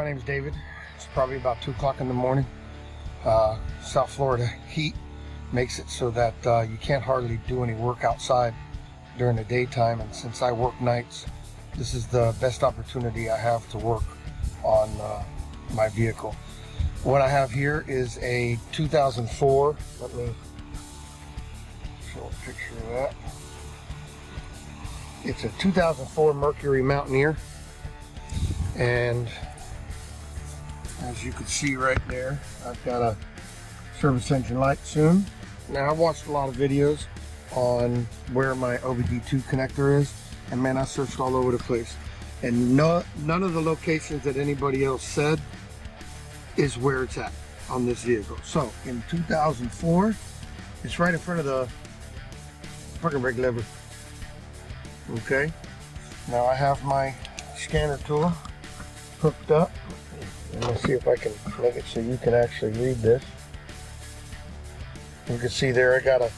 my name is David. It's probably about 2 o'clock in the morning. South Florida heat makes it so that you can't hardly do any work outside during the daytime, and since I work nights, this is the best opportunity I have to work on my vehicle. What I have here is a 2004, let me show a picture of that. It's a 2004 Mercury Mountaineer, and as you can see right there, I've got a service engine light soon. Now, I've watched a lot of videos on where my OBDII connector is, and man, I searched all over the place, and none of the locations that anybody else said is where it's at on this vehicle. So in 2004, it's right in front of the parking brake lever. Okay, now I have my scanner tool hooked up. Let me see if I can make it so you can actually read this. You can see there I got a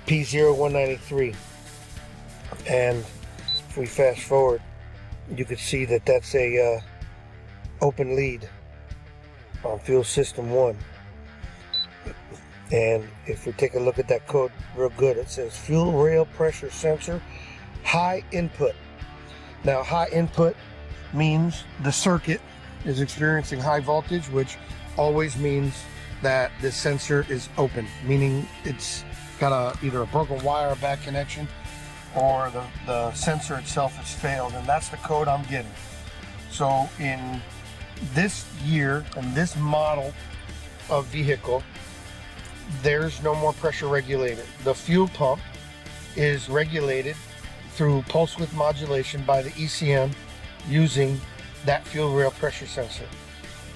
P0193, and if we fast forward, you can see that that's a open lead on fuel system 1. And if we take a look at that code real good, it says fuel rail pressure sensor high input. Now, high input means the circuit is experiencing high voltage, which always means that this sensor is open, meaning it's got either a broken wire or bad connection, or the sensor itself has failed, and that's the code I'm getting. So in this year and this model of vehicle, there's no more pressure regulator. The fuel pump is regulated through pulse width modulation by the ECM using that fuel rail pressure sensor.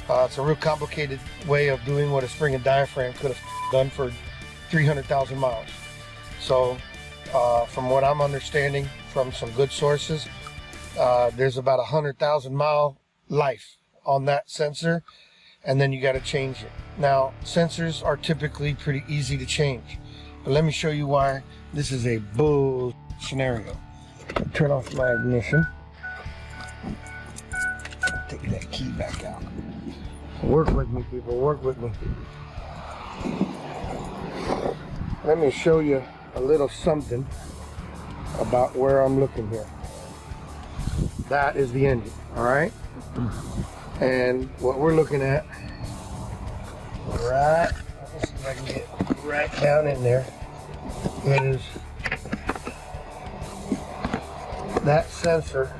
It's a real complicated way of doing what a spring and diaphragm could have done for 300,000 miles. So from what I'm understanding from some good sources, there's about 100,000 mile life on that sensor, and then you got to change it. Now, sensors are typically pretty easy to change, but let me show you why this is a bull scenario. Turn off my ignition. Take that key back out. Work with me, people, work with me. Let me show you a little something about where I'm looking here. That is the engine, all right? And what we're looking at, right, let's see if I can get right down in there, is that sensor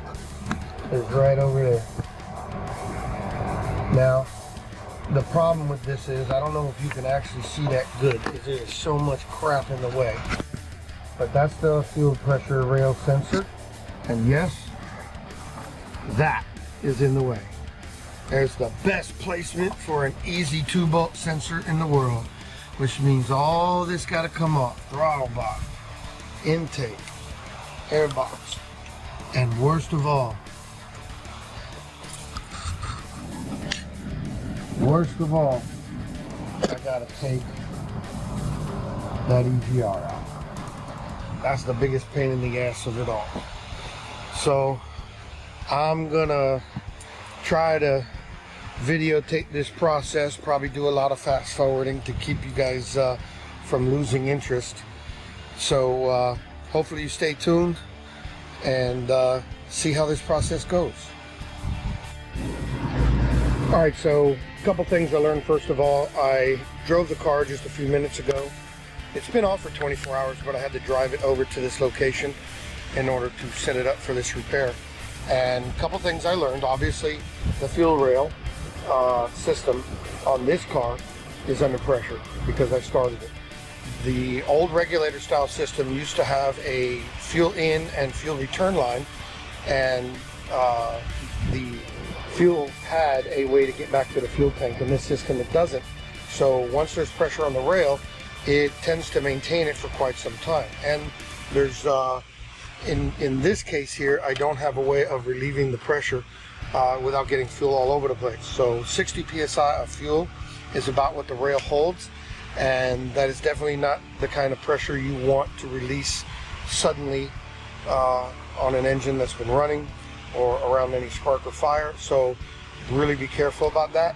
is right over there. Now, the problem with this is, I don't know if you can actually see that good because there is so much crap in the way. But that's the fuel pressure rail sensor. And yes, that is in the way. There's the best placement for an easy 2-bolt sensor in the world, which means all this got to come off. Throttle box, intake, air box, and worst of all, I gotta take that EGR out. That's the biggest pain in the ass of it all. So I'm gonna try to videotape this process, probably do a lot of fast forwarding to keep you guys from losing interest. So hopefully you stay tuned and see how this process goes. All right, so a couple things I learned. First of all, I drove the car just a few minutes ago. It's been off for 24 hours, but I had to drive it over to this location in order to set it up for this repair. And a couple things I learned. Obviously, the fuel rail system on this car is under pressure because I started it. The old regulator style system used to have a fuel in and fuel return line, and the fuel had a way to get back to the fuel tank. In this system it doesn't. So once there's pressure on the rail, it tends to maintain it for quite some time. And there's in this case here, I don't have a way of relieving the pressure without getting fuel all over the place. So 60 psi of fuel is about what the rail holds, and that is definitely not the kind of pressure you want to release suddenly on an engine that's been running or around any spark or fire. So really be careful about that.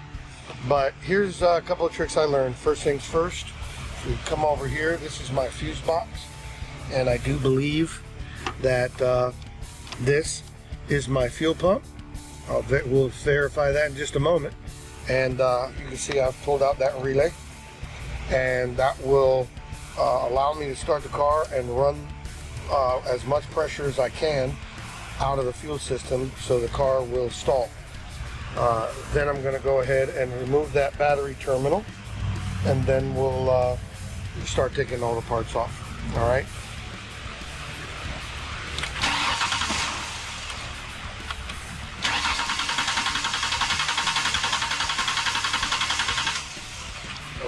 But here's a couple of tricks I learned. First things first, we come over here. This is my fuse box, and I do believe that this is my fuel pump. We'll verify that in just a moment. And you can see I've pulled out that relay, and that will allow me to start the car and run as much pressure as I can out of the fuel system so the car will stall. Then I'm going to go ahead and remove that battery terminal, and then we'll start taking all the parts off. All right.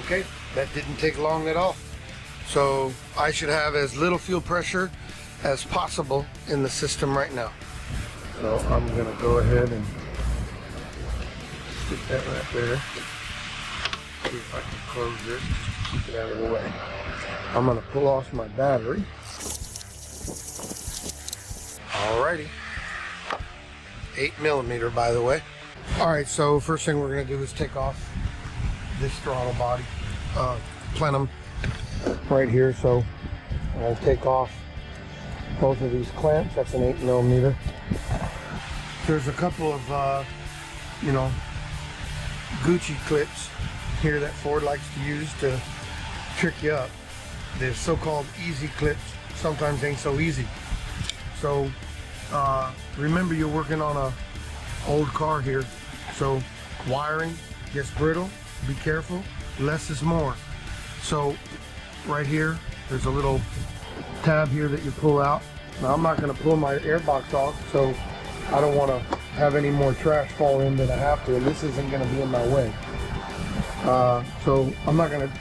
Okay, that didn't take long at all. So I should have as little fuel pressure as possible in the system right now. So I'm going to go ahead and stick that right there. See if I can close this, keep it out of the way. I'm going to pull off my battery. Alrighty. 8mm, by the way. Alright, so first thing we're going to do is take off this throttle body, plenum right here. So I'm going to take off both of these clamps. That's an 8mm. There's a couple of you know, Gucci clips here that Ford likes to use to trick you up. The so-called easy clips sometimes ain't so easy. So remember, you're working on a old car here, so wiring gets brittle. Be careful, less is more. So right here, there's a little tab here that you pull out. Now I'm not going to pull my airbox off, so I don't want to have any more trash fall in than I have to, and this isn't going to be in my way. So I'm not going to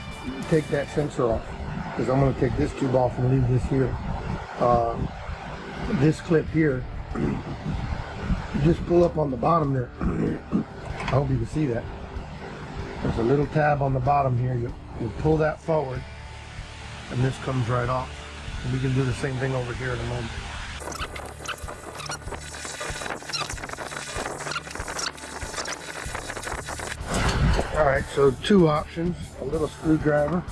take that sensor off, because I'm going to take this tube off and leave this here. This clip here, you just pull up on the bottom there. I hope you can see that. There's a little tab on the bottom here. You pull that forward, and this comes right off. And we can do the same thing over here in a moment. All right, so two options. A little screwdriver,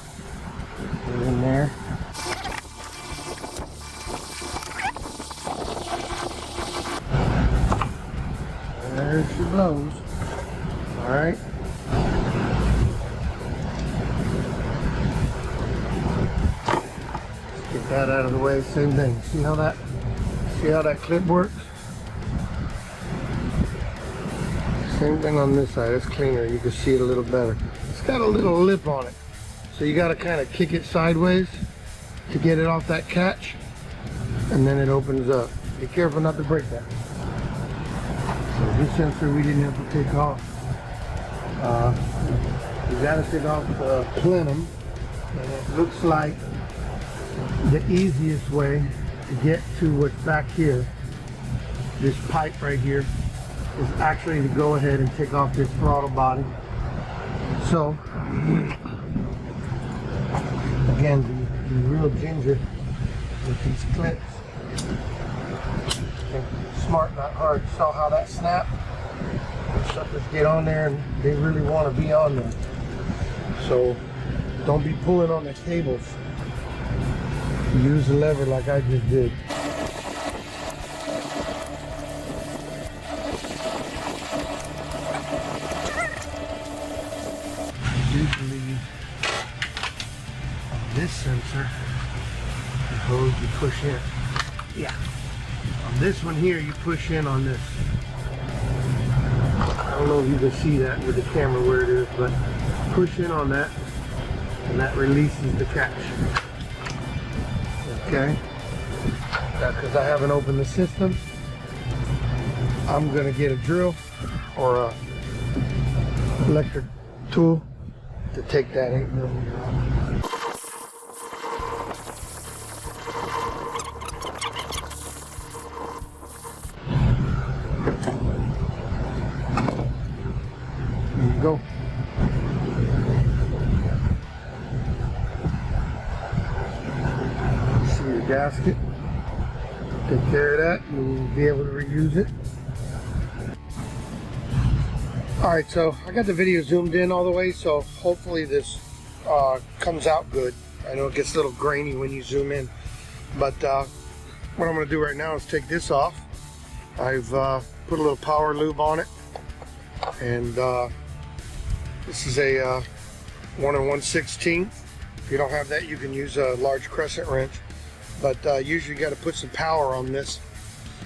put it in there. There she blows. All right. Get that out of the way. Same thing. See how that clip works? Same thing on this side. It's cleaner. You can see it a little better. It's got a little lip on it, so you got to kind of kick it sideways to get it off that catch, and then it opens up. Be careful not to break that. So this sensor we didn't have to take off. We got to take off the plenum, and it looks like the easiest way to get to what's back here, this pipe right here, is actually to go ahead and take off this throttle body. So again, be real ginger with these clips. Smart, not hard. You saw how that snapped? The suckers get on there and they really want to be on there. So don't be pulling on the cables. Use the lever like I just did. I do believe on this sensor, the hose you push in. Yeah. On this one here, you push in on this. I don't know if you can see that with the camera where it is, but push in on that, and that releases the catch. Okay, now because I haven't opened the system, I'm going to get a drill or a electric tool to take that 8mm off. There you go. Gasket. Take care of that, you'll be able to reuse it. Alright, so I got the video zoomed in all the way, so hopefully this comes out good. I know it gets a little grainy when you zoom in, but what I'm going to do right now is take this off. I've put a little power lube on it, and this is a 1 1/16. If you don't have that, you can use a large crescent wrench, but usually you got to put some power on this.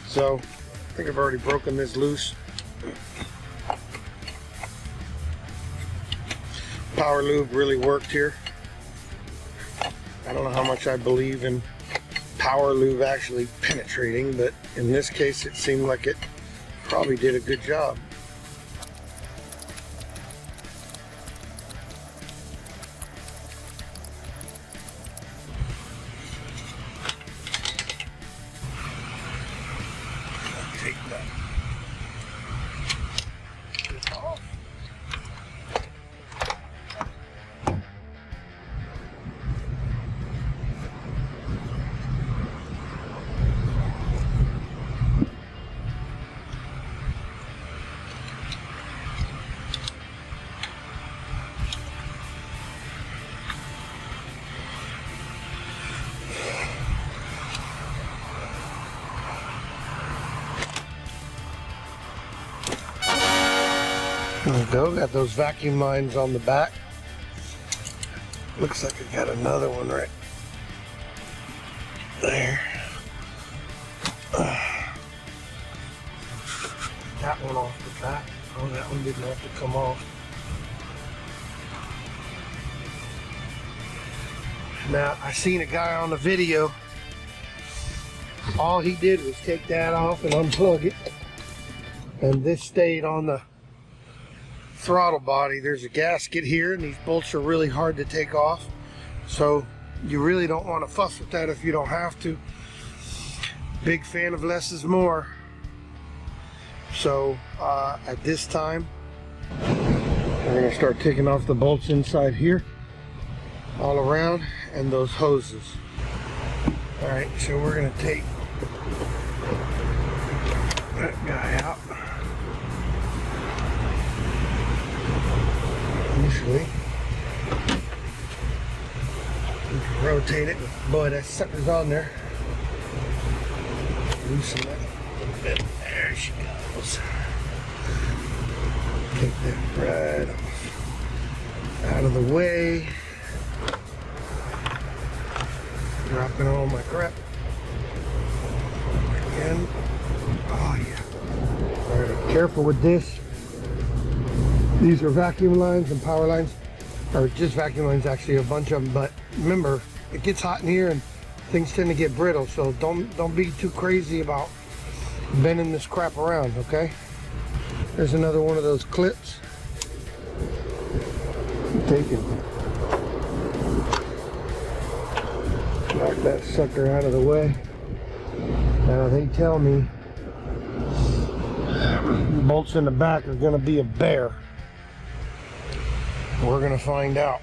So I think I've already broken this loose. Power lube really worked here. I don't know how much I believe in power lube actually penetrating, but in this case it seemed like it probably did a good job. Take that off. There we go, got those vacuum lines on the back. Looks like I got another one right there. That one off the back. Oh, that one didn't have to come off. Now, I seen a guy on the video. All he did was take that off and unplug it. And this stayed on the throttle body. There's a gasket here, and these bolts are really hard to take off, so you really don't want to fuss with that if you don't have to. Big fan of less is more. So at this time we're going to start taking off the bolts inside here all around and those hoses. Alright, so we're going to take that guy out. Initially, you can rotate it. Boy, that sucker's on there. Loosen that a little bit. There she goes. Take that right off. Out of the way. Dropping all my crap. Again. Oh yeah. Alright, careful with this. These are vacuum lines and power lines, or just vacuum lines actually, a bunch of them, but remember, it gets hot in here and things tend to get brittle, so don't be too crazy about bending this crap around, okay? There's another one of those clips. Take it. Knock that sucker out of the way. Now they tell me bolts in the back are going to be a bear. We're going to find out.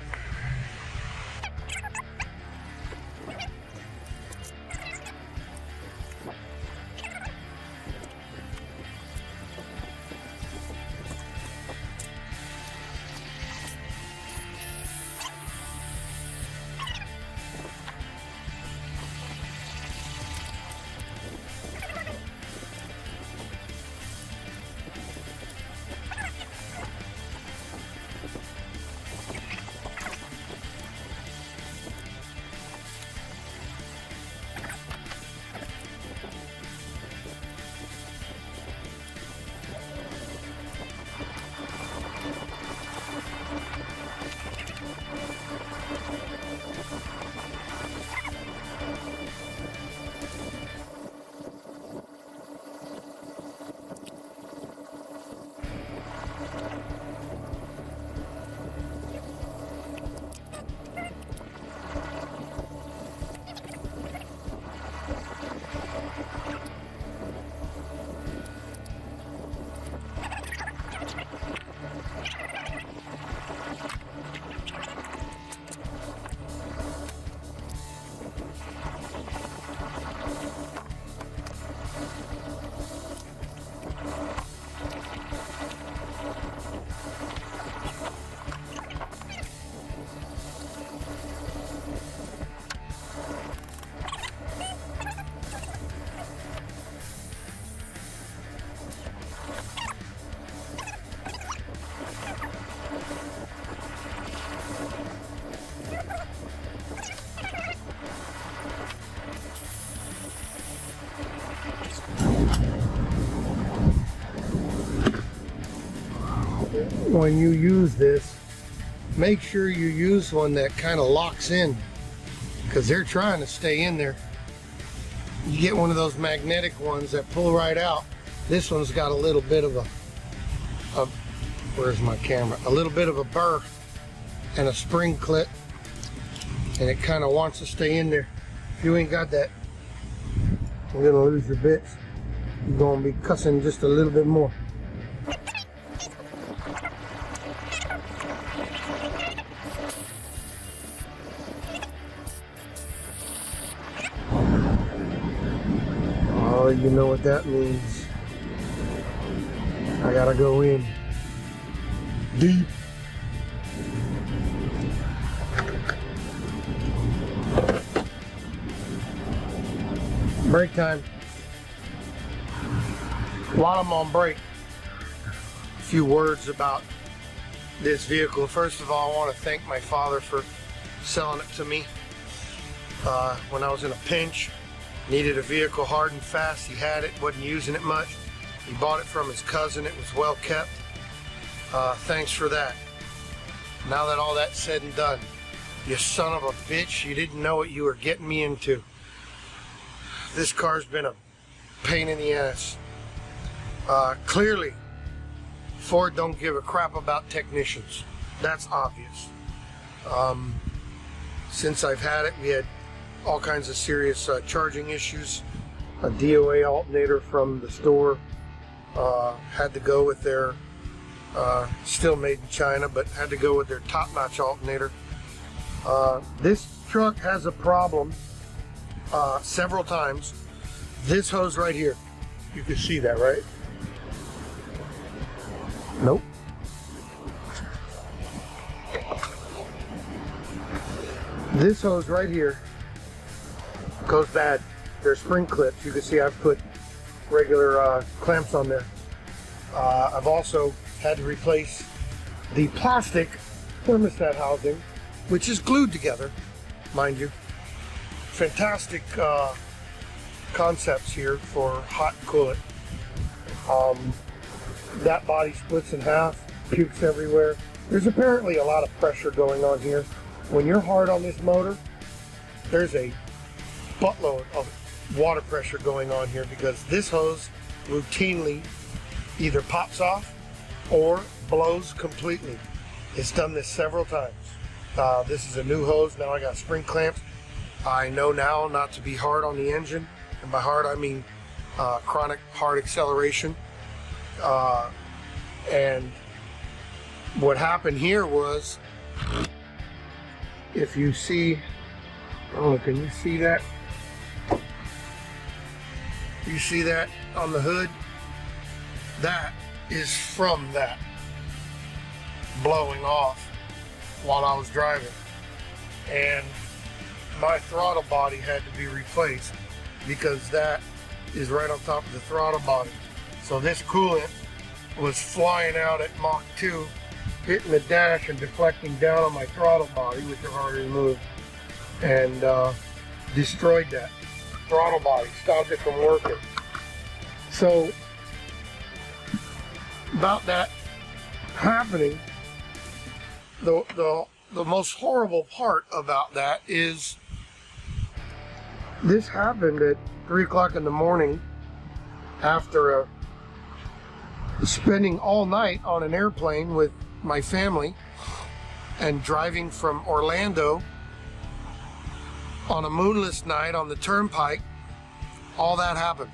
when you use this, make sure you use one that kind of locks in, because they're trying to stay in there. You get one of those magnetic ones that pull right out. This one's got a little bit of a where's my camera? A little bit of a burr and a spring clip, and it kind of wants to stay in there. If you ain't got that, you're gonna lose your bits. You're gonna be cussing just a little bit more. Oh, you know what that means. I gotta go in deep. Break time. While I'm on break, a few words about this vehicle. First of all, I want to thank my father for selling it to me when I was in a pinch. Needed a vehicle hard and fast. He had it, wasn't using it much. He bought it from his cousin. It was well kept. Thanks for that. Now that all that's said and done, you son of a bitch, you didn't know what you were getting me into. This car's been a pain in the ass. Clearly, Ford don't give a crap about technicians. That's obvious. Since I've had it, we had all kinds of serious charging issues. A DOA alternator from the store had to go with their, still made in China, but had to go with their top-notch alternator. This truck has a problem several times. This hose right here, you can see that, right? Nope. This hose right here goes bad. They're spring clips. You can see I've put regular clamps on there. I've also had to replace the plastic thermostat housing, which is glued together, mind you. Fantastic concepts here for hot and coolant. That body splits in half, pukes everywhere. There's apparently a lot of pressure going on here. When you're hard on this motor, there's a buttload of water pressure going on here, because this hose routinely either pops off or blows completely. It's done this several times. This is a new hose. Now I got spring clamps. I know now not to be hard on the engine, and by hard I mean chronic hard acceleration. And what happened here was, if you see, oh, can you see that? You see that on the hood? That is from that blowing off while I was driving. And my throttle body had to be replaced, because that is right on top of the throttle body. So this coolant was flying out at Mach 2, hitting the dash and deflecting down on my throttle body, which I've already removed, and destroyed that throttle body, stopped it from working. So about that happening, the most horrible part about that is this happened at 3 o'clock in the morning after spending all night on an airplane with my family and driving from Orlando on a moonless night on the turnpike. All that happened.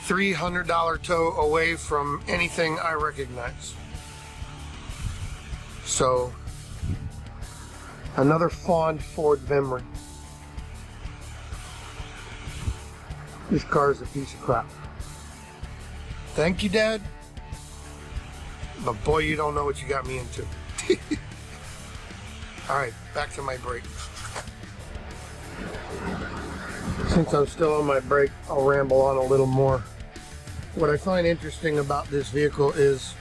$300 tow away from anything I recognize. So, another fond Ford memory. This car is a piece of crap. Thank you, Dad. But boy, you don't know what you got me into. Alright, back to my break. Since I'm still on my break, I'll ramble on a little more. What I find interesting about this vehicle is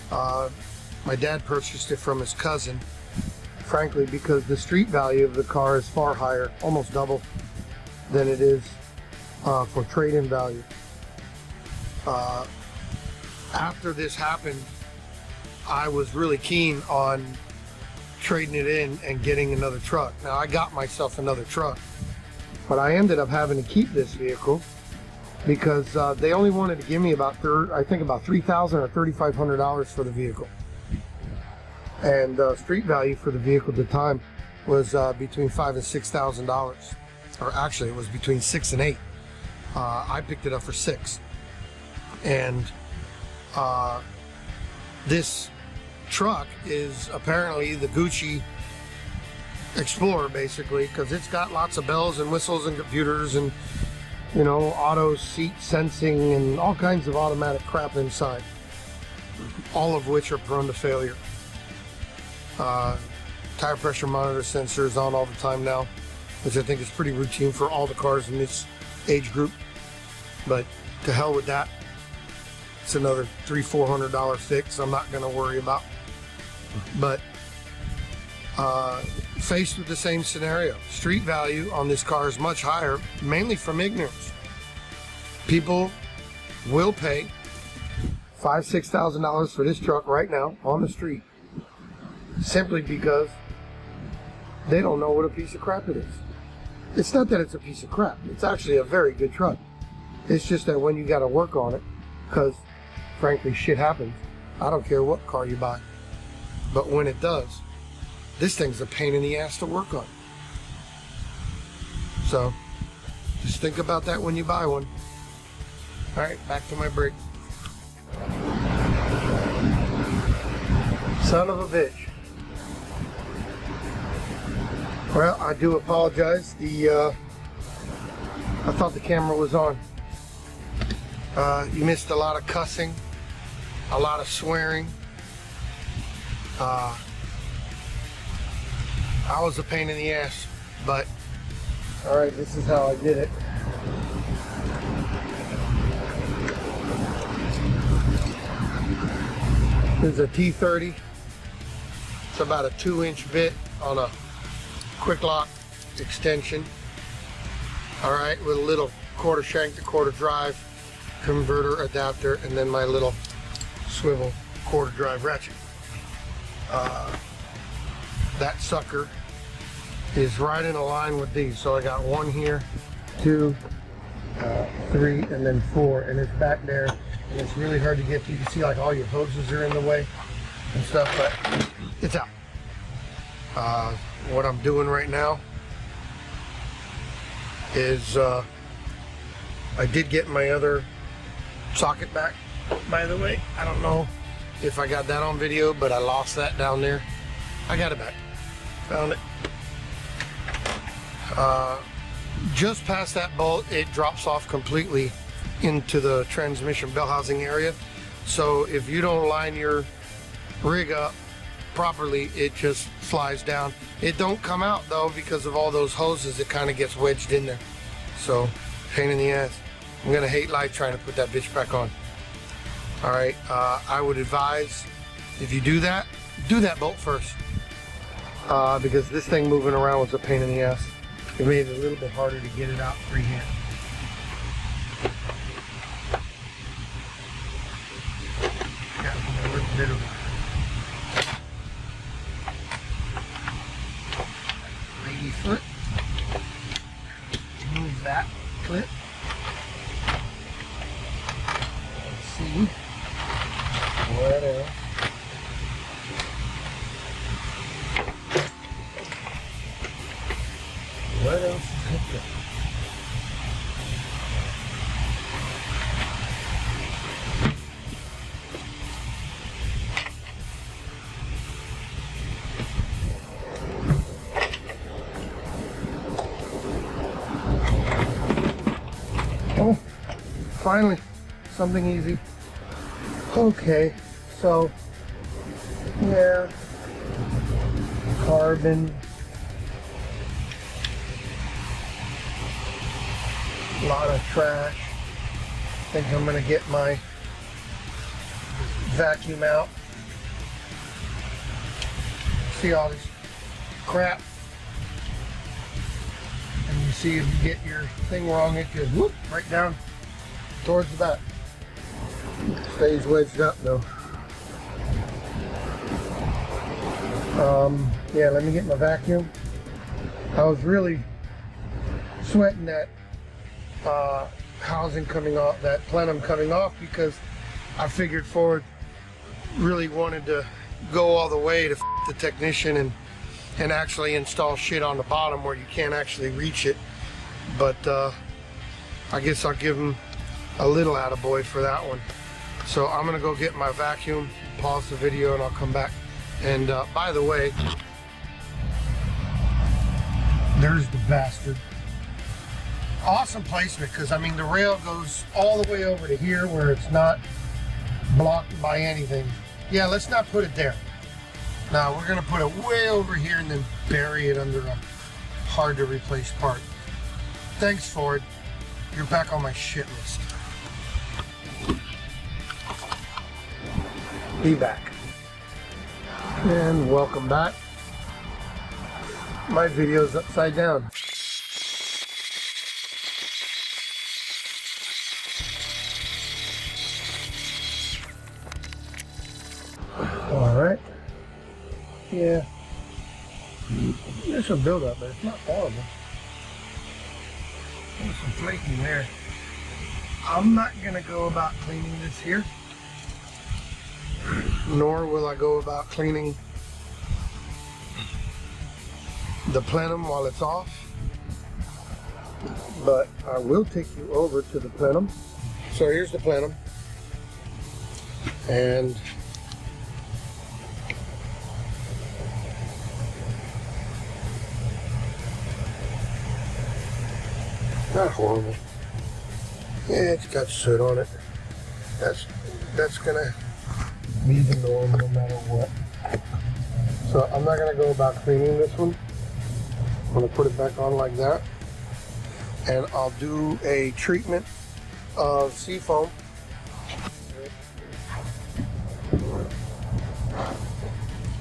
my dad purchased it from his cousin, frankly, because the street value of the car is far higher, almost double than it is for trade-in value. After this happened, I was really keen on trading it in and getting another truck. Now I got myself another truck, but I ended up having to keep this vehicle because they only wanted to give me about $3,000 or $3,500 for the vehicle, and street value for the vehicle at the time was between $5,000 and $6,000, or actually it was between $6,000 and $8,000. I picked it up for $6,000, and this truck is apparently the Gucci Explorer, basically, because it's got lots of bells and whistles and computers and, you know, auto seat sensing and all kinds of automatic crap inside, all of which are prone to failure. Tire pressure monitor sensor is on all the time now, which I think is pretty routine for all the cars in this age group, but to hell with that. It's another $300-400 fix I'm not going to worry about. But faced with the same scenario, street value on this car is much higher, mainly from ignorance. People will pay $5,000-6,000 for this truck right now on the street, simply because they don't know what a piece of crap it is. It's not that it's a piece of crap. It's actually a very good truck. It's just that when you got to work on it, because frankly shit happens. I don't care what car you buy, but when it does, this thing's a pain in the ass to work on. So just think about that when you buy one. All right, back to my break. Son of a bitch. Well, I do apologize. I thought the camera was on. You missed a lot of cussing, a lot of swearing. I was a pain in the ass, but all right, this is how I did it. This is a T30. It's about a 2-inch bit on a quick lock extension. All right, with a little quarter shank to quarter drive converter adapter, and then my little swivel quarter drive ratchet. That sucker is right in a line with these. So I got 1 here, 2, 3, and then 4, and it's back there, and it's really hard to get to. You can see like all your hoses are in the way and stuff, but it's out. What I'm doing right now is I did get my other socket back, by the way. I don't know if I got that on video, but I lost that down there. I got it back. Found it. Just past that bolt, it drops off completely into the transmission bell housing area. So if you don't line your rig up properly, it just slides down. It don't come out though because of all those hoses. It kind of gets wedged in there. So pain in the ass. I'm gonna hate life trying to put that bitch back on. All right, I would advise if you do that bolt first, because this thing moving around was a pain in the ass. It made it a little bit harder to get it out freehand. Got a little bit of lady foot. Move that clip. Let's see what else. What else is hooked up? Oh, finally, something easy. Okay, so, yeah, carbon. A lot of trash. I think I'm gonna get my vacuum out. See all this crap, and you see if you get your thing wrong, it just whoop right down towards the back. Stays wedged up though. Yeah, let me get my vacuum. I was really sweating that housing coming off, that plenum coming off, because I figured Ford really wanted to go all the way to the technician and actually install shit on the bottom where you can't actually reach it. But I guess I'll give him a little attaboy for that one. So I'm gonna go get my vacuum, pause the video, and I'll come back. And by the way, there's the bastard. Awesome placement, because I mean the rail goes all the way over to here where it's not blocked by anything. Yeah, let's not put it there. Now we're gonna put it way over here and then bury it under a hard to replace part. Thanks, Ford. You're back on my shit list. Be back. And welcome back. My video's upside down. Alright. Yeah. There's some buildup, but it's not horrible. There's some flaking there. I'm not gonna go about cleaning this here, nor will I go about cleaning the plenum while it's off, but I will take you over to the plenum. So here's the plenum, and not horrible. Yeah, it's got soot on it. That's gonna be the norm no matter what. So I'm not gonna go about cleaning this one. I'm gonna put it back on like that, and I'll do a treatment of seafoam.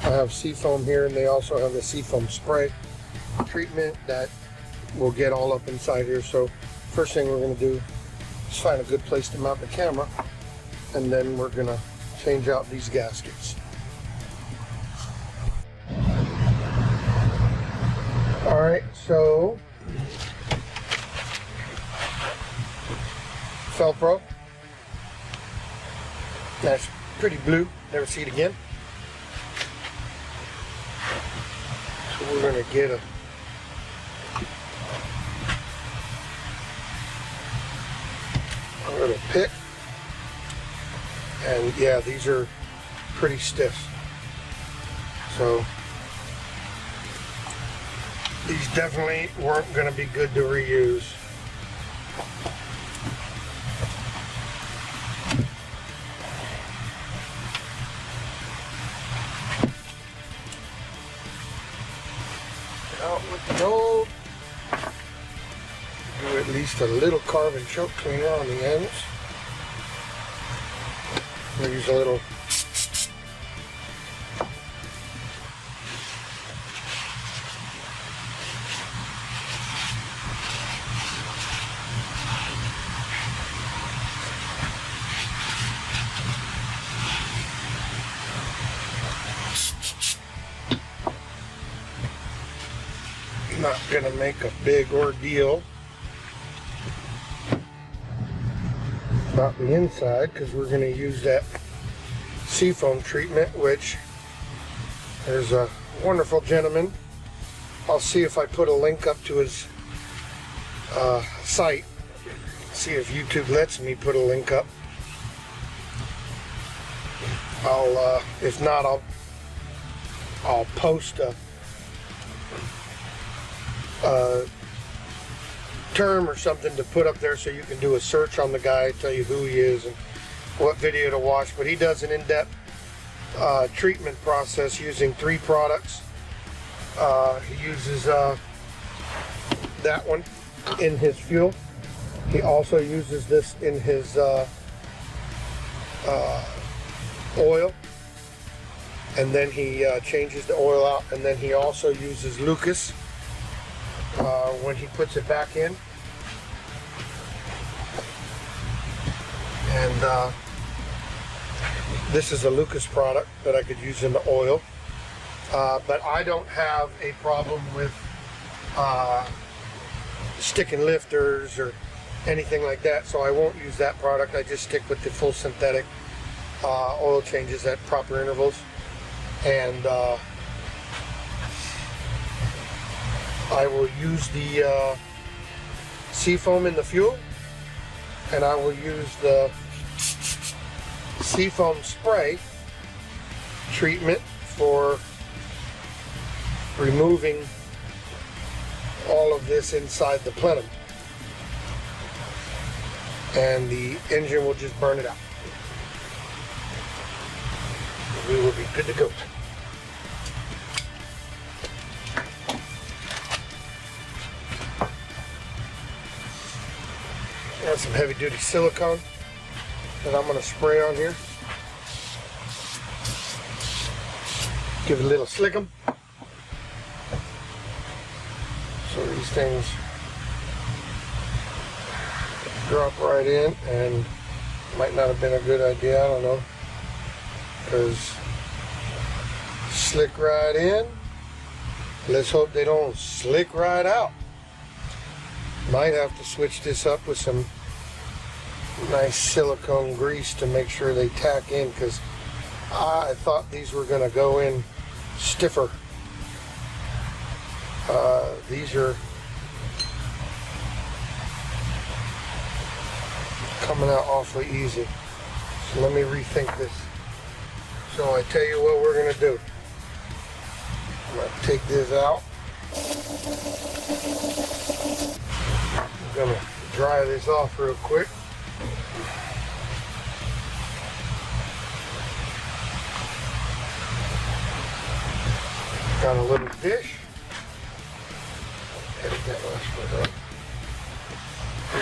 I have seafoam here, and they also have the seafoam spray treatment that will get all up inside here. So first thing we're gonna do is find a good place to mount the camera, and then we're gonna change out these gaskets. All right, so Felpro. That's pretty blue. Never see it again. So we're gonna get a little pick, and yeah, these are pretty stiff. So these definitely weren't going to be good to reuse. Out with the gold. Do at least a little carbon choke cleaner on the ends. We'll use a little not gonna make a big ordeal about the inside, because we're gonna use that seafoam treatment, which there's a wonderful gentleman. I'll see if I put a link up to his site. See if YouTube lets me put a link up. If not, I'll post a term or something to put up there so you can do a search on the guy, tell you who he is and what video to watch. But he does an in-depth treatment process using 3 products. He uses that one in his fuel. He also uses this in his oil, and then he changes the oil out, and then he also uses Lucas when he puts it back in. And this is a Lucas product that I could use in the oil. but I don't have a problem with stick and lifters or anything like that, so I won't use that product. I just stick with the full synthetic oil changes at proper intervals. And I will use the seafoam in the fuel, and I will use the seafoam spray treatment for removing all of this inside the plenum, and the engine will just burn it out. We will be good to go. Got some heavy duty silicone that I'm going to spray on here. Give it a little slickum. So these things drop right in, and might not have been a good idea, I don't know, because slick right in. Let's hope they don't slick right out. Might have to switch this up with some nice silicone grease to make sure they tack in, because I thought these were going to go in stiffer. These are coming out awfully easy. So let me rethink this. So I tell you what we're going to do. I'm going to take this out. I'm going to dry this off real quick. Got a little dish. And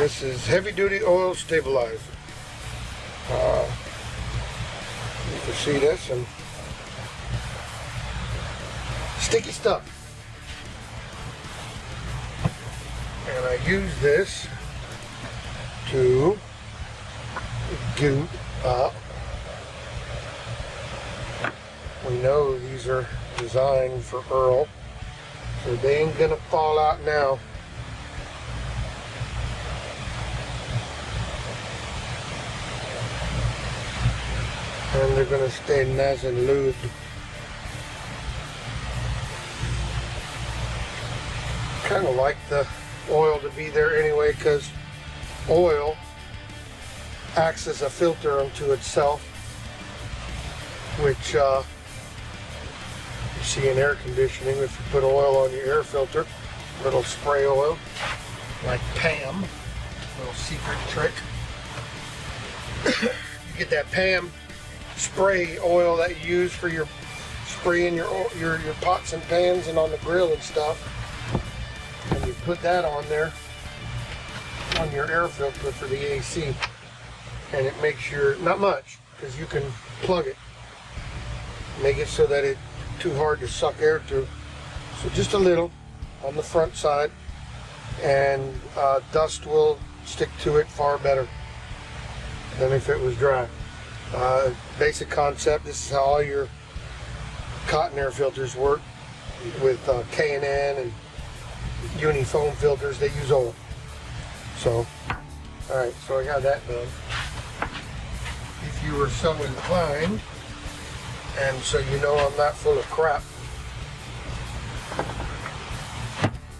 this is heavy duty oil stabilizer. You can see this, and sticky stuff. And I use this to goot up. We know these are designed for Earl, so they ain't gonna fall out now. And they're gonna stay nice and lubed. Kind of like the oil to be there anyway, because oil acts as a filter unto itself, which you see in air conditioning. If you put oil on your air filter, little spray oil, like Pam, little secret trick. You get that Pam spray oil that you use for your spraying your pots and pans and on the grill and stuff, and you put that on there on your air filter for the AC, and it makes your, not much, because you can plug it, make it so that it's too hard to suck air through, so just a little on the front side, and dust will stick to it far better than if it was dry. Basic concept, this is how all your cotton air filters work with K&N and uni foam filters. They use oil. So, alright, so I got that done. If you were so inclined, and so you know I'm not full of crap,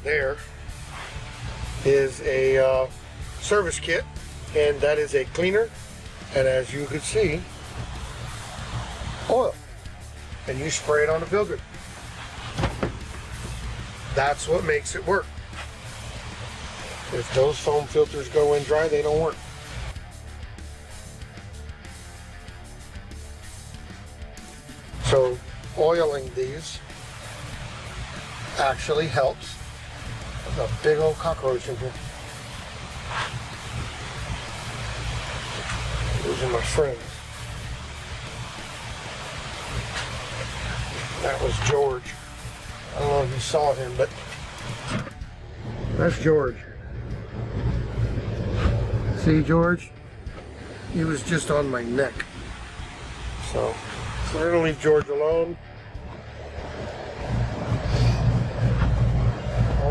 there is a service kit, and that is a cleaner, and as you can see, oil, and you spray it on the filter. That's what makes it work. If those foam filters go in dry, they don't work. So oiling these actually helps. There's a big old cockroach in here. Those are my friends. That was George. I don't know if you saw him, but that's George. See, George? He was just on my neck. So we're gonna leave George alone.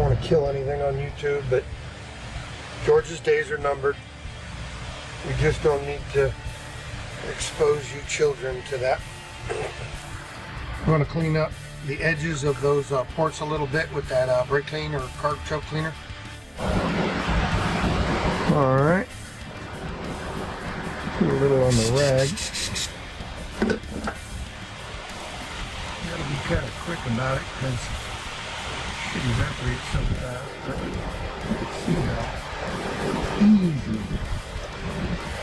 want to kill anything on YouTube, but George's days are numbered. We just don't need to expose you children to that. I'm going to clean up the edges of those ports a little bit with that brake clean or carb choke cleaner. Alright. Put a little on the rag. You gotta be kind of quick about it because it evaporates so fast. But see how easy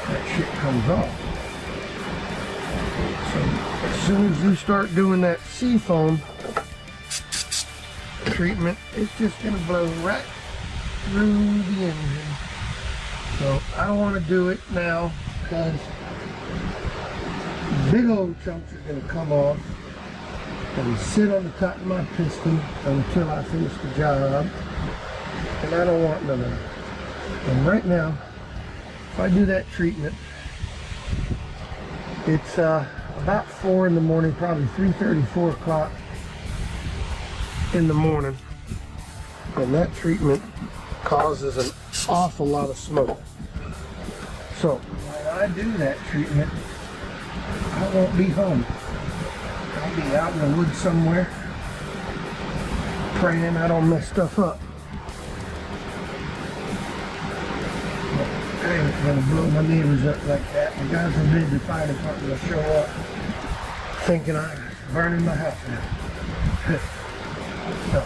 that shit comes off. So as soon as you start doing that sea foam treatment, it's just gonna blow right through the engine. So I don't want to do it now because big old chunks are going to come off and sit on the top of my piston until I finish the job, and I don't want none of that. And right now, if I do that treatment, it's about 4 in the morning, probably 3:30, 4 o'clock in the morning, and that treatment causes an awful lot of smoke. So when I do that treatment, I won't be home. I'll be out in the woods somewhere praying I don't mess stuff up. I ain't gonna blow my neighbors up like that. And God forbid the fire department will show up thinking I'm burning my house down. So.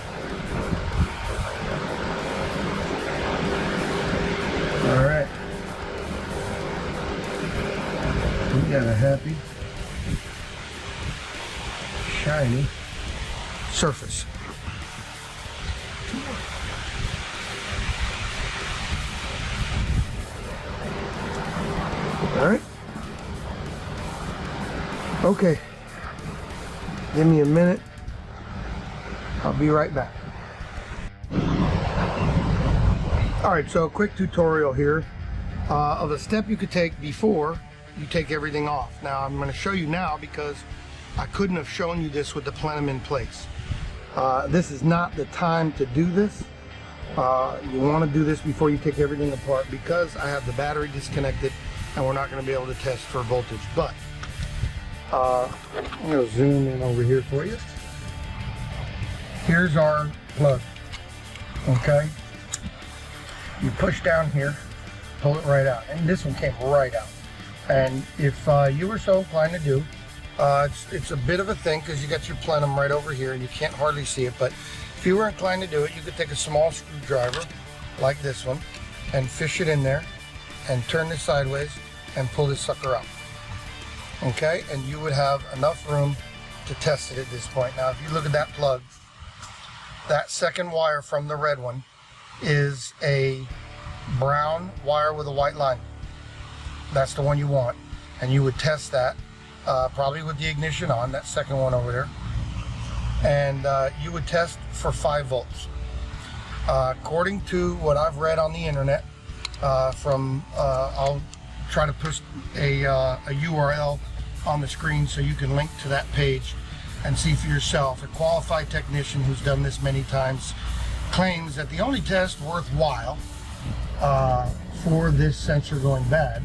Alright, we got a happy, shiny surface. Alright, okay, give me a minute, I'll be right back. Alright, so a quick tutorial here of a step you could take before you take everything off. Now I'm going to show you now because I couldn't have shown you this with the Plenum in place. This is not the time to do this. You want to do this before you take everything apart because I have the battery disconnected and we're not going to be able to test for voltage. But I'm going to zoom in over here for you. Here's our plug. Okay. You push down here, pull it right out, and this one came right out. And if you were so inclined to do, it's a bit of a thing because you got your plenum right over here and you can't hardly see it, but if you were inclined to do it, you could take a small screwdriver like this one and fish it in there and turn this sideways and pull this sucker out. Okay, and you would have enough room to test it at this point. Now if you look at that plug, that second wire from the red one is a brown wire with a white line. That's the one you want, and you would test that probably with the ignition on, that second one over there, and you would test for 5 volts. According to what I've read on the internet, I'll try to put a URL on the screen so you can link to that page and see for yourself. A qualified technician who's done this many times claims that the only test worthwhile for this sensor going bad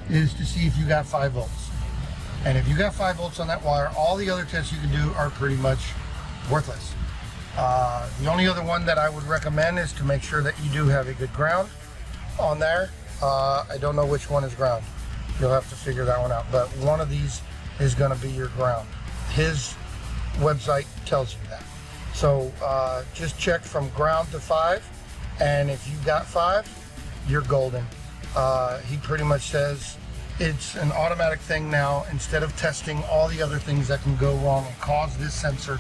is to see if you got 5 volts. And if you got 5 volts on that wire, all the other tests you can do are pretty much worthless. The only other one that I would recommend is to make sure that you do have a good ground on there. I don't know which one is ground. You'll have to figure that one out, but one of these is going to be your ground. His website tells you that. So just check from ground to 5, and if you got 5, you're golden. He pretty much says it's an automatic thing now. Instead of testing all the other things that can go wrong and cause this sensor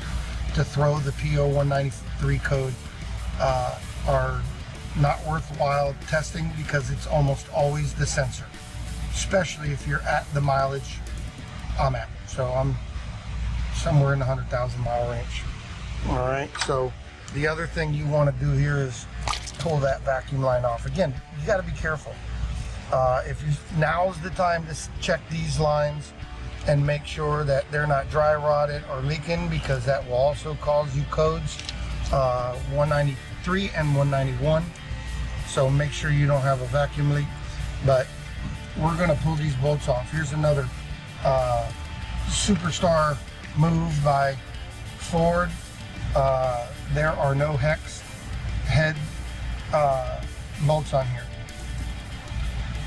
to throw the P0193 code, are not worthwhile testing because it's almost always the sensor, especially if you're at the mileage I'm at. So I'm somewhere in the 100,000 mile range. All right, so the other thing you want to do here is pull that vacuum line off. Again, you got to be careful. Now's the time to check these lines and make sure that they're not dry rotted or leaking, because that will also cause you codes. 192 193 and 191. So make sure you don't have a vacuum leak. But we're gonna pull these bolts off. Here's another superstar move by Ford. There are no hex head bolts on here.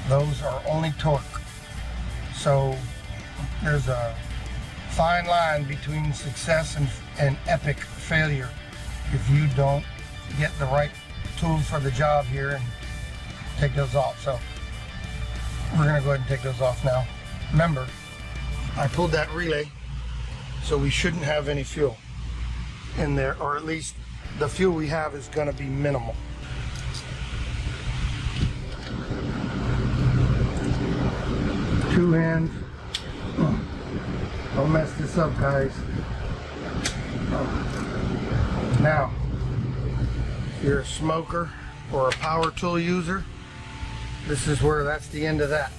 Those are only torque. So there's a fine line between success and epic failure if you don't get the right tools for the job here and take those off. So we're gonna go ahead and take those off now. Remember, I pulled that relay, so we shouldn't have any fuel in there, or at least the fuel we have is gonna be minimal. Two hands. Don't mess this up, guys. Now, if you're a smoker or a power tool user, this is where that's the end of that.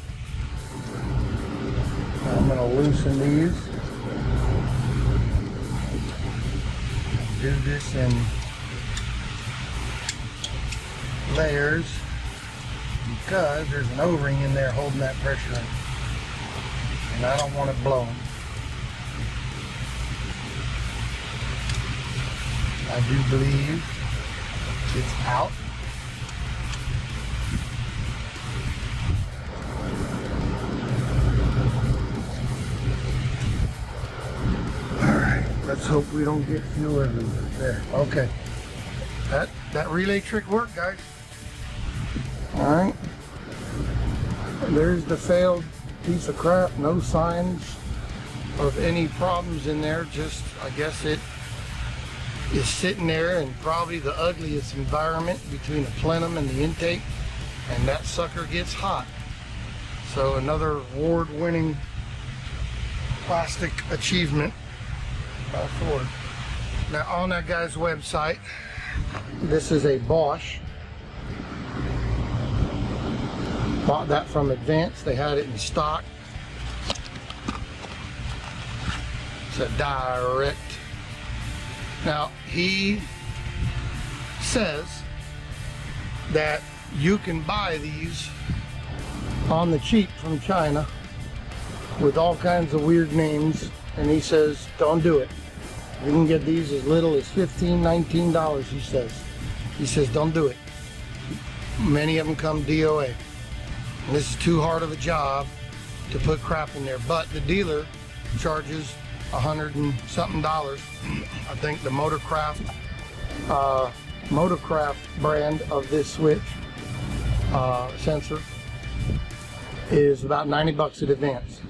I'm going to loosen these. Do this in layers because there's an O-ring in there holding that pressure in. And I don't want it blowing. I do believe it's out. Alright, let's hope we don't get fuel everywhere. There, okay. That relay trick worked, guys. Alright. There's the failed piece of crap. No signs of any problems in there. Just, I guess it is sitting there in probably the ugliest environment between the plenum and the intake, and that sucker gets hot. So another award-winning plastic achievement by Ford. Now on that guy's website, this is a Bosch. Bought that from Advance. They had it in stock. It's a direct. Now he says that you can buy these on the cheap from China with all kinds of weird names, and he says don't do it. You can get these as little as $15, $19, he says. He says don't do it. Many of them come DOA. And this is too hard of a job to put crap in there. But the dealer charges $100 and something. I think the Motorcraft brand of this switch sensor is about 90 bucks at Advance.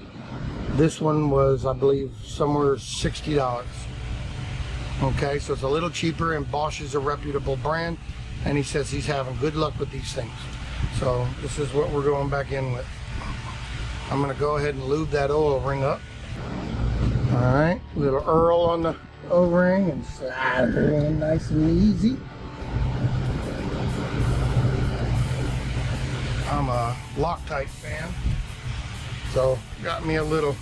This one was, I believe, somewhere $60. Okay, so it's a little cheaper, and Bosch is a reputable brand, and he says he's having good luck with these things. So this is what we're going back in with. I'm going to go ahead and lube that oil ring up. Alright, little Earl on the O-ring and slide her in nice and easy. I'm a Locktight fan, so got me a little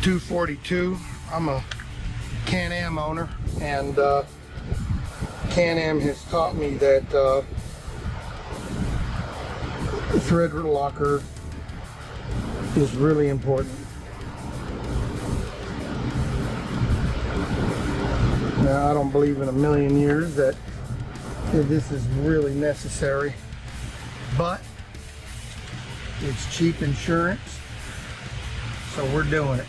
242. I'm a Can-Am owner, and Can-Am has taught me that the thread locker is really important. Now, I don't believe in a million years that this is really necessary, but it's cheap insurance, so we're doing it.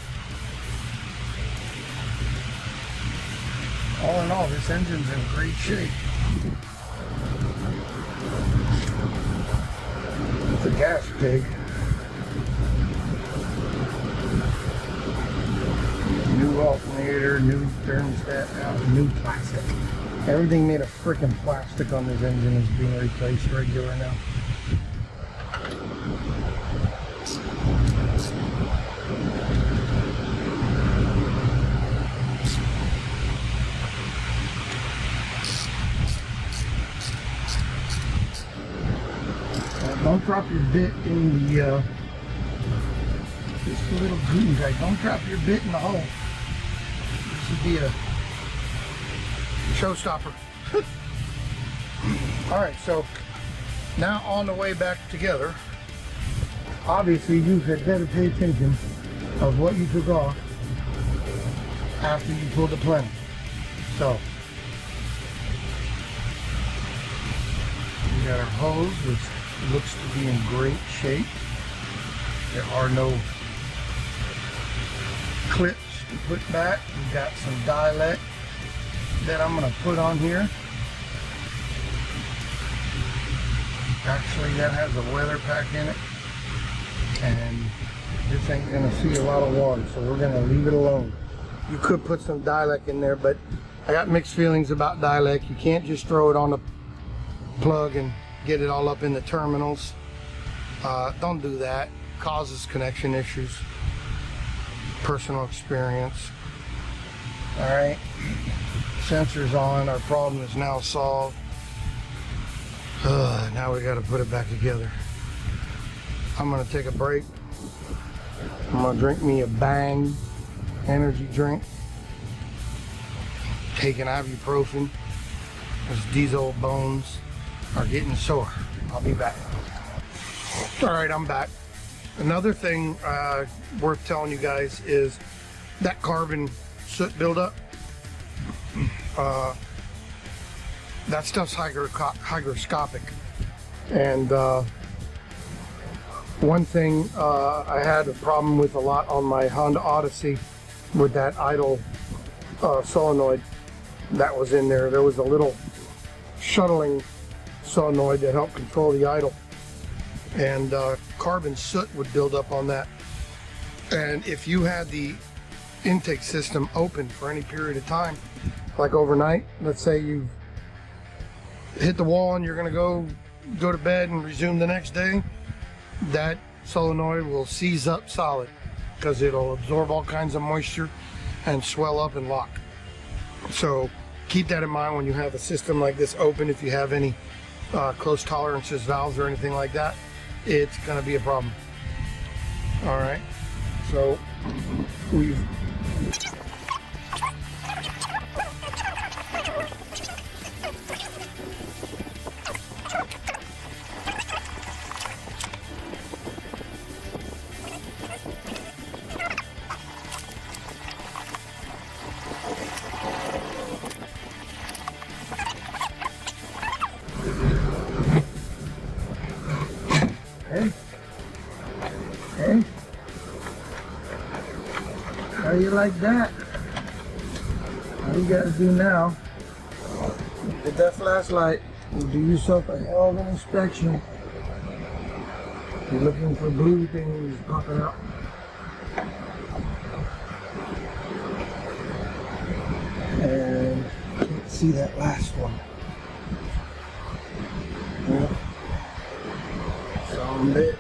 All in all, this engine's in great shape. It's a gas pig. New alternator, new thermostat, now new plastic. Everything made of freaking plastic on this engine is being replaced regular now. Don't drop your bit in the, just a little glue guy. Don't drop your bit in the hole. This would be a showstopper. All right, so now on the way back together, obviously you had better pay attention of what you took off after you pulled the plenum. So we got our hose, which looks to be in great shape. There are no clips to put back. We got some dielet that I'm going to put on here. Actually, that has a weather pack in it, and this ain't going to see a lot of water, so we're going to leave it alone. You could put some Dilek in there, but I got mixed feelings about Dilek. You can't just throw it on the plug and get it all up in the terminals. Don't do that. Causes connection issues. Personal experience. All right, sensor's on. Our problem is now solved. Now we got to put it back together. I'm gonna take a break. I'm gonna drink me a Bang energy drink. Taking ibuprofen because these old bones are getting sore. I'll be back. All right, I'm back. Another thing worth telling you guys is that carbon soot buildup. That stuff's hygroscopic. And one thing I had a problem with a lot on my Honda Odyssey with that idle solenoid that was in there. There was a little shuttling solenoid that helped control the idle. And carbon soot would build up on that. And if you had the intake system open for any period of time, like overnight, let's say you hit the wall and you're gonna go to bed and resume the next day, that solenoid will seize up solid because it'll absorb all kinds of moisture and swell up and lock. So keep that in mind when you have a system like this open. If you have any close tolerances valves or anything like that, it's gonna be a problem. All right, so we've how you like that? All you gotta do now, get that flashlight and do yourself a hell of an inspection. You're looking for blue things popping up. And I can't see that last one. Yeah. Some bitch.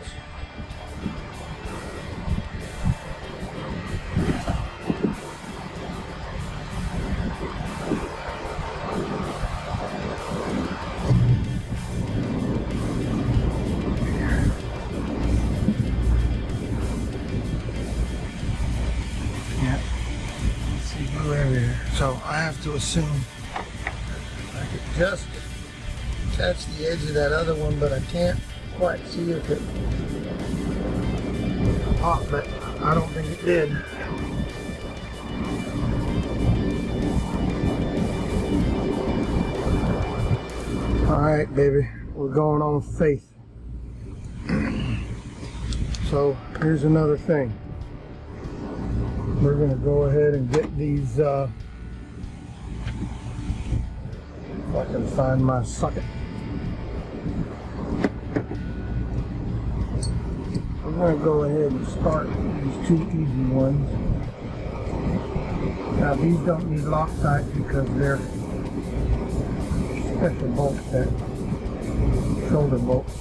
So I have to assume I could just touch the edge of that other one, but I can't quite see if it popped, but I don't think it did. All right, baby, we're going on faith. So here's another thing. We're gonna go ahead and get these, if I can find my socket. We're gonna go ahead and start these two easy ones. Now these don't need Locktight because they're special bolts, that shoulder bolts.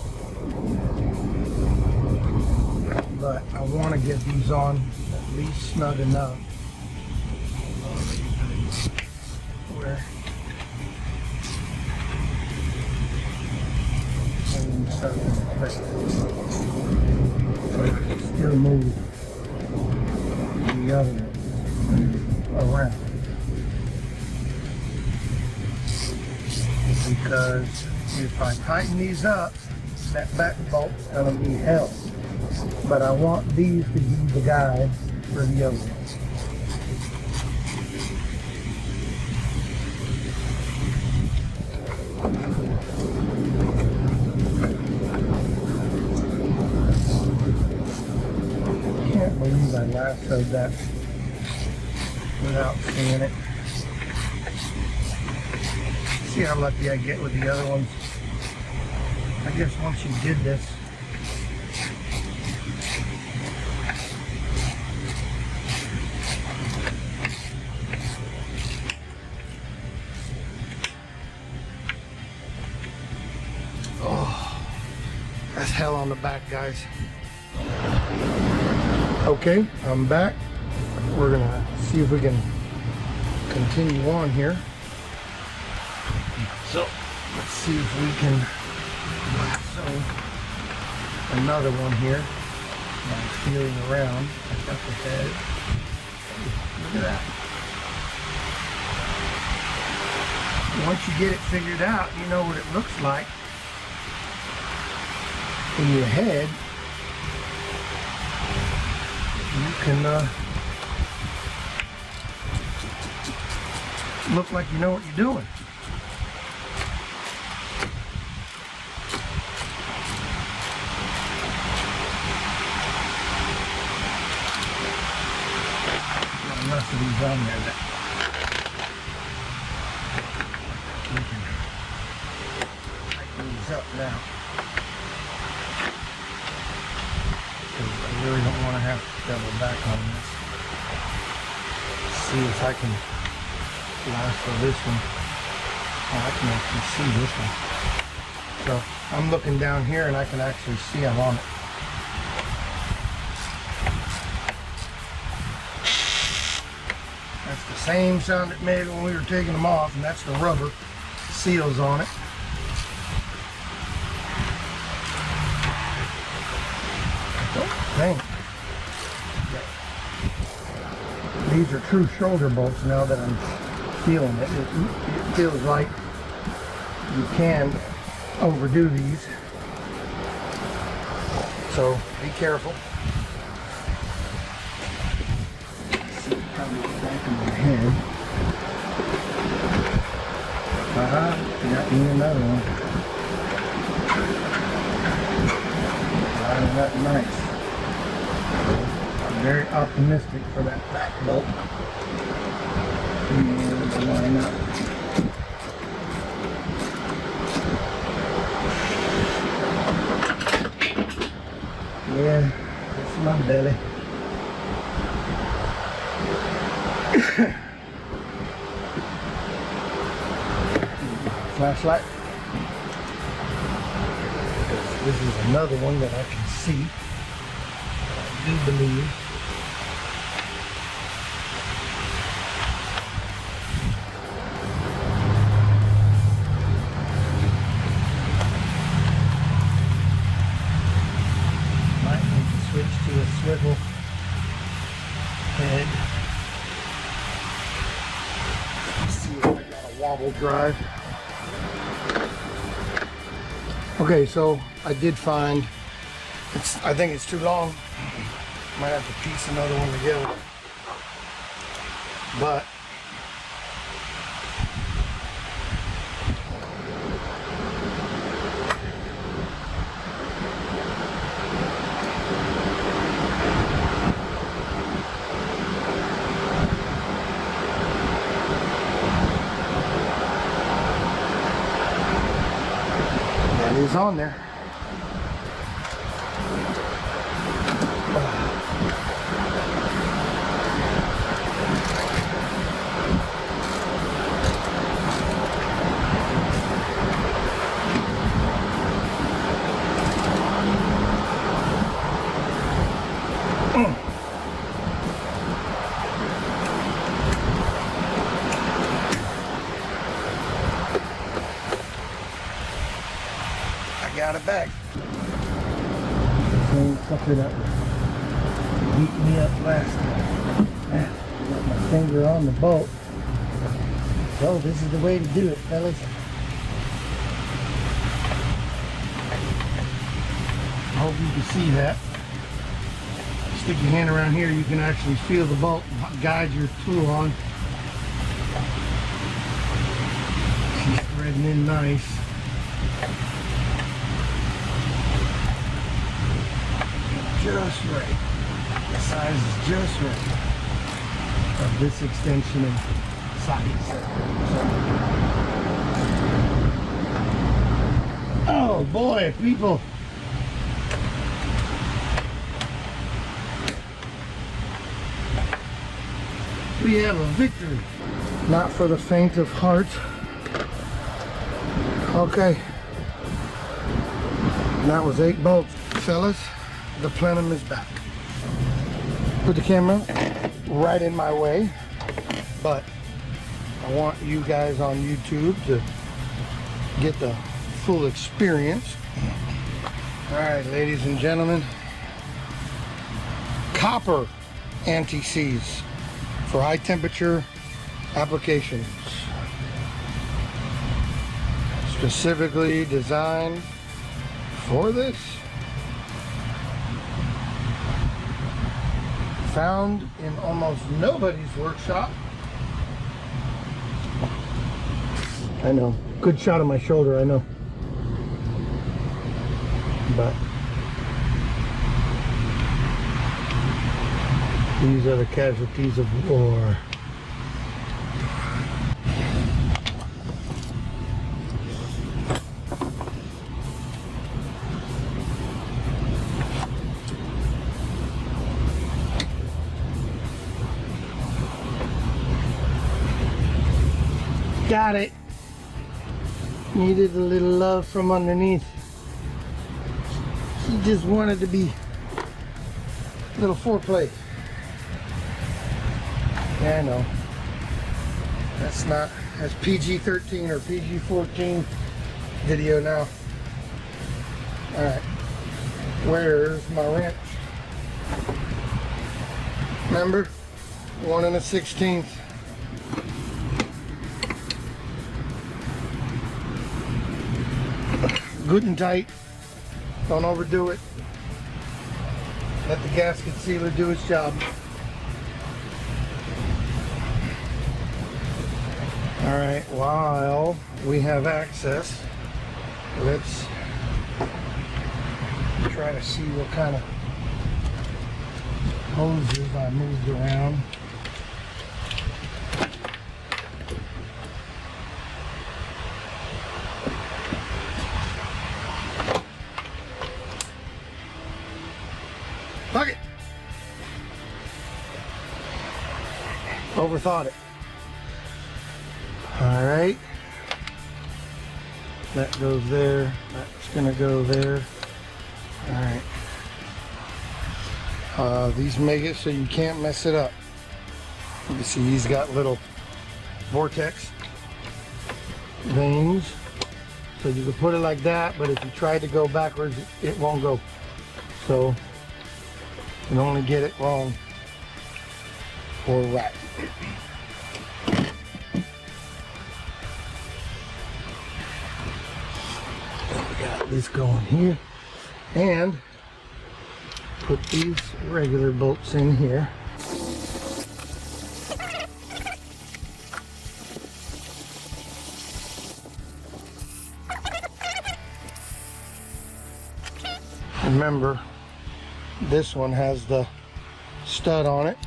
But I want to get these on at least snug enough where so it can still move the other around, because If I tighten these up, that back bolt's gonna be hell. But I want these to be the guide for the other ones. Can't believe I lassoed that without seeing it. See how lucky I get with the other ones. I guess once you did this, oh, that's hell on the back, guys. Okay, I'm back. We're gonna see if we can continue on here. So let's see if we can lasso another one here by feeling around. I got the head. Look at that. Once you get it figured out, you know what it looks like in your head. You can look like you know what you're doing. Enough of these on there that we can tighten these up now. Because I really don't want to have to double back on this. See if I can lasso this one. Oh, I can actually see this one. So I'm looking down here and I can actually see I'm on it. That's the same sound it made when we were taking them off, and that's the rubber seals on it. I don't think that these are true shoulder bolts now that I'm feeling it. It feels like you can overdo these. So be careful. Back in my head. Got me another one. Lining up nice. I'm very optimistic for that back bolt. And line up. Yeah, that's my belly. Flashlight. This is another one that I can see. I do believe. Might need to switch to a swivel head. Let's see if I got a wobble drive. Okay, so I did find, I think it's too long. Might have to piece another one together. But that is on there. Got it back. Same sucker that beat me up last time. Got my finger on the bolt. So this is the way to do it, fellas. hope you can see that. Stick your hand around here, you can actually feel the bolt and guide your tool on. She's threading in nice. Just right. The size is just right of this extension and socket set. Oh boy, people. We have a victory. Not for the faint of heart. Okay. And that was 8 bolts. Fellas, the Plenum is back. Put the camera right in my way, but I want you guys on YouTube to get the full experience. All right, ladies and gentlemen, copper anti-seize for high temperature applications, specifically designed for this. Found in almost nobody's workshop. I know, good shot of my shoulder, I know, but these are the casualties of war. Got it. Needed a little love from underneath. She just wanted to be a little foreplay. Yeah, I know. That's PG-13 or PG-14 video now. Alright. Where's my wrench? Remember? 1 1/16. Good and tight. Don't overdo it. Let the gasket sealer do its job. Alright, while we have access, let's try to see what kind of hoses I moved around. Fuck it! Overthought it. Alright. That goes there. That's gonna go there. Alright. These make it so you can't mess it up. You can see he's got little vortex veins. So you can put it like that, but if you try to go backwards, it won't go. So you can only get it wrong or right. We got this going here, and put these regular bolts in here. Remember, this one has the stud on it.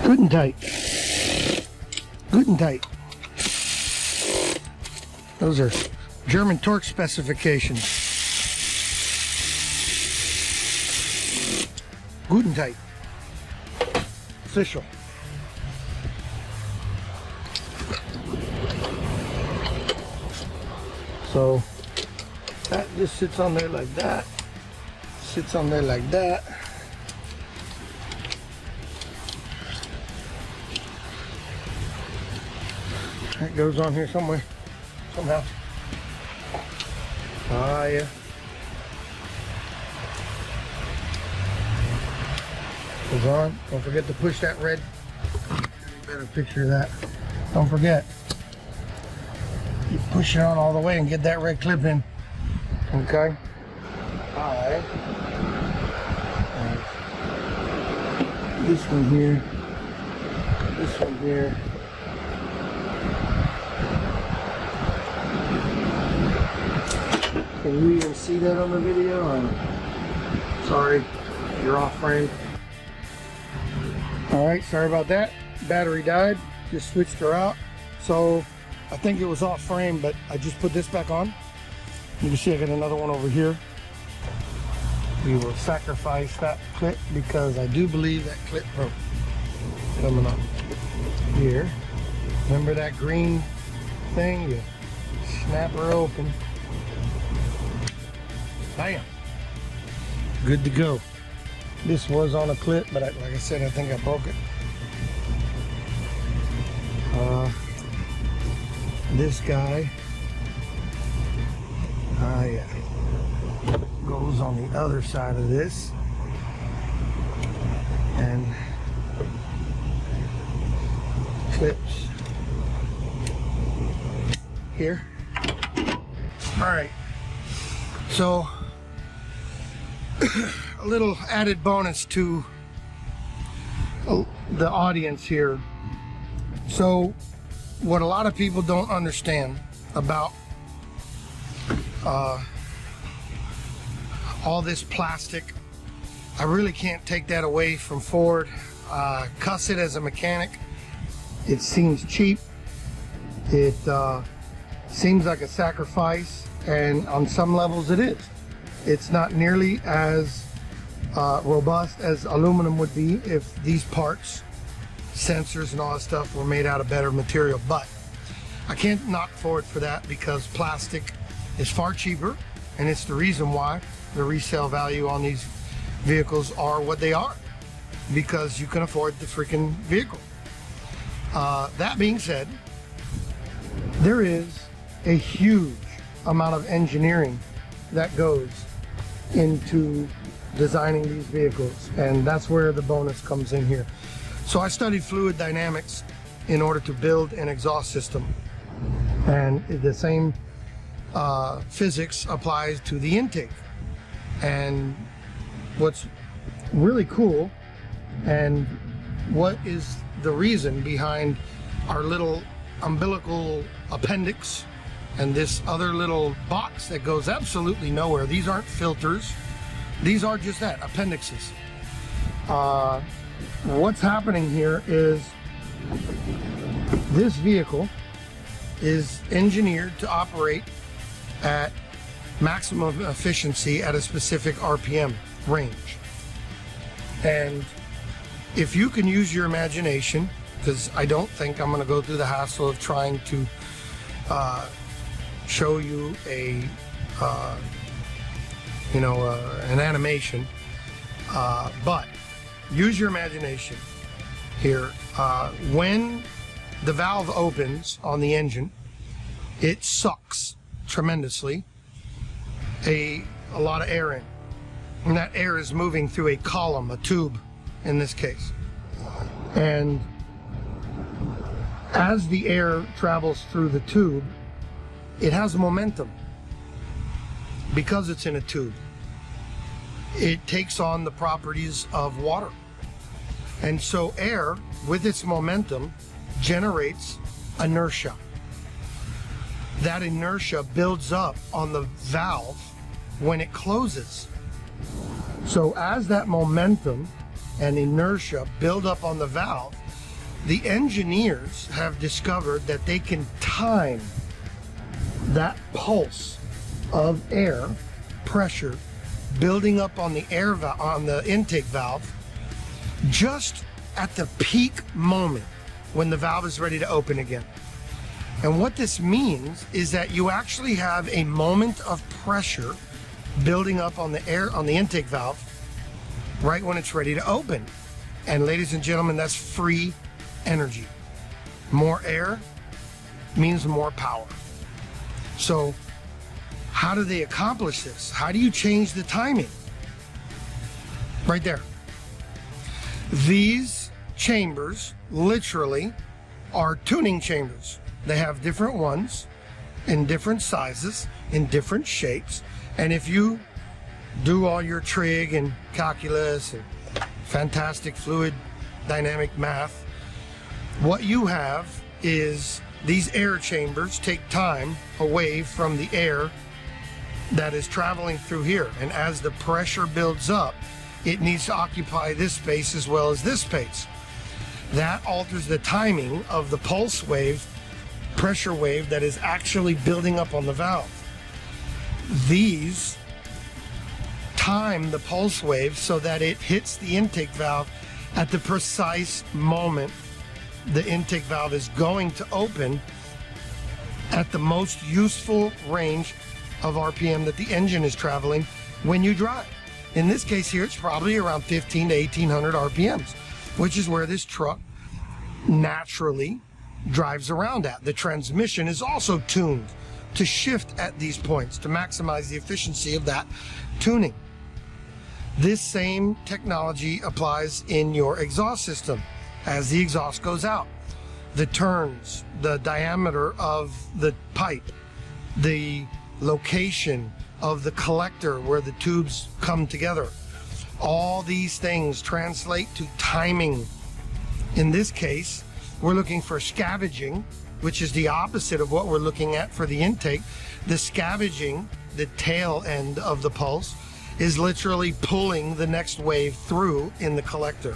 Good and tight. Good and tight. Those are German torque specifications. Good and tight. Official. So that just sits on there like that. Sits on there like that. That goes on here somewhere, somehow. Ah, yeah. is on. Don't forget to push that red. Better picture of that. Don't forget. You push it on all the way and get that red clip in. Okay. All right. This one here. This one here. Can you even see that on the video? Sorry, you're off frame. All right, sorry about that. Battery died. Just switched her out. So I think it was off frame, but I just put this back on. You can see I got another one over here. We will sacrifice that clip because I do believe that clip broke. Coming up here. Remember that green thing? You snap her open. Bam. Good to go. This was on a clip, but like I said, I think I broke it. This guy, yeah, goes on the other side of this, and clips here. All right, so a little added bonus to the audience here. So what a lot of people don't understand about all this plastic, I really can't take that away from Ford. Cuss it as a mechanic. It seems cheap. It seems like a sacrifice, and on some levels it is. It's not nearly as robust as aluminum would be if these parts, sensors and all that stuff, were made out of better material. But I can't knock Ford for that because plastic is far cheaper, and it's the reason why the resale value on these vehicles are what they are, because you can afford the freaking vehicle. That being said, there is a huge amount of engineering that goes into designing these vehicles, and that's where the bonus comes in here. So I studied fluid dynamics in order to build an exhaust system, and the same physics applies to the intake. And what's really cool, and what is the reason behind our little umbilical appendix and this other little box that goes absolutely nowhere. These aren't filters. These are just that, appendixes. What's happening here is this vehicle is engineered to operate at maximum efficiency at a specific RPM range. And if you can use your imagination, because I don't think I'm going to go through the hassle of trying to show you an animation, but use your imagination here. When the valve opens on the engine, it sucks tremendously a lot of air in, and that air is moving through a column, a tube in this case. And as the air travels through the tube, it has momentum. Because it's in a tube, it takes on the properties of water. And so air, with its momentum, generates inertia. That inertia builds up on the valve when it closes. So as that momentum and inertia build up on the valve, the engineers have discovered that they can time that pulse of air pressure building up on the air on the intake valve just at the peak moment when the valve is ready to open again. And what this means is that you actually have a moment of pressure building up on the air on the intake valve right when it's ready to open. And ladies and gentlemen, that's free energy. More air means more power. So how do they accomplish this? How do you change the timing? Right there. These chambers literally are tuning chambers. They have different ones in different sizes, in different shapes. And if you do all your trig and calculus and fantastic fluid dynamic math, what you have is these air chambers take time away from the air that is traveling through here. And as the pressure builds up, it needs to occupy this space as well as this space. That alters the timing of the pulse wave, pressure wave that is actually building up on the valve. These time the pulse wave so that it hits the intake valve at the precise moment the intake valve is going to open at the most useful range of RPM that the engine is traveling when you drive. In this case here, it's probably around 15 to 1800 RPMs, which is where this truck naturally drives around at. The transmission is also tuned to shift at these points to maximize the efficiency of that tuning. This same technology applies in your exhaust system. As the exhaust goes out, the turns, the diameter of the pipe, the location of the collector where the tubes come together, all these things translate to timing. In this case, we're looking for scavenging, which is the opposite of what we're looking at for the intake. The scavenging, the tail end of the pulse, is literally pulling the next wave through in the collector.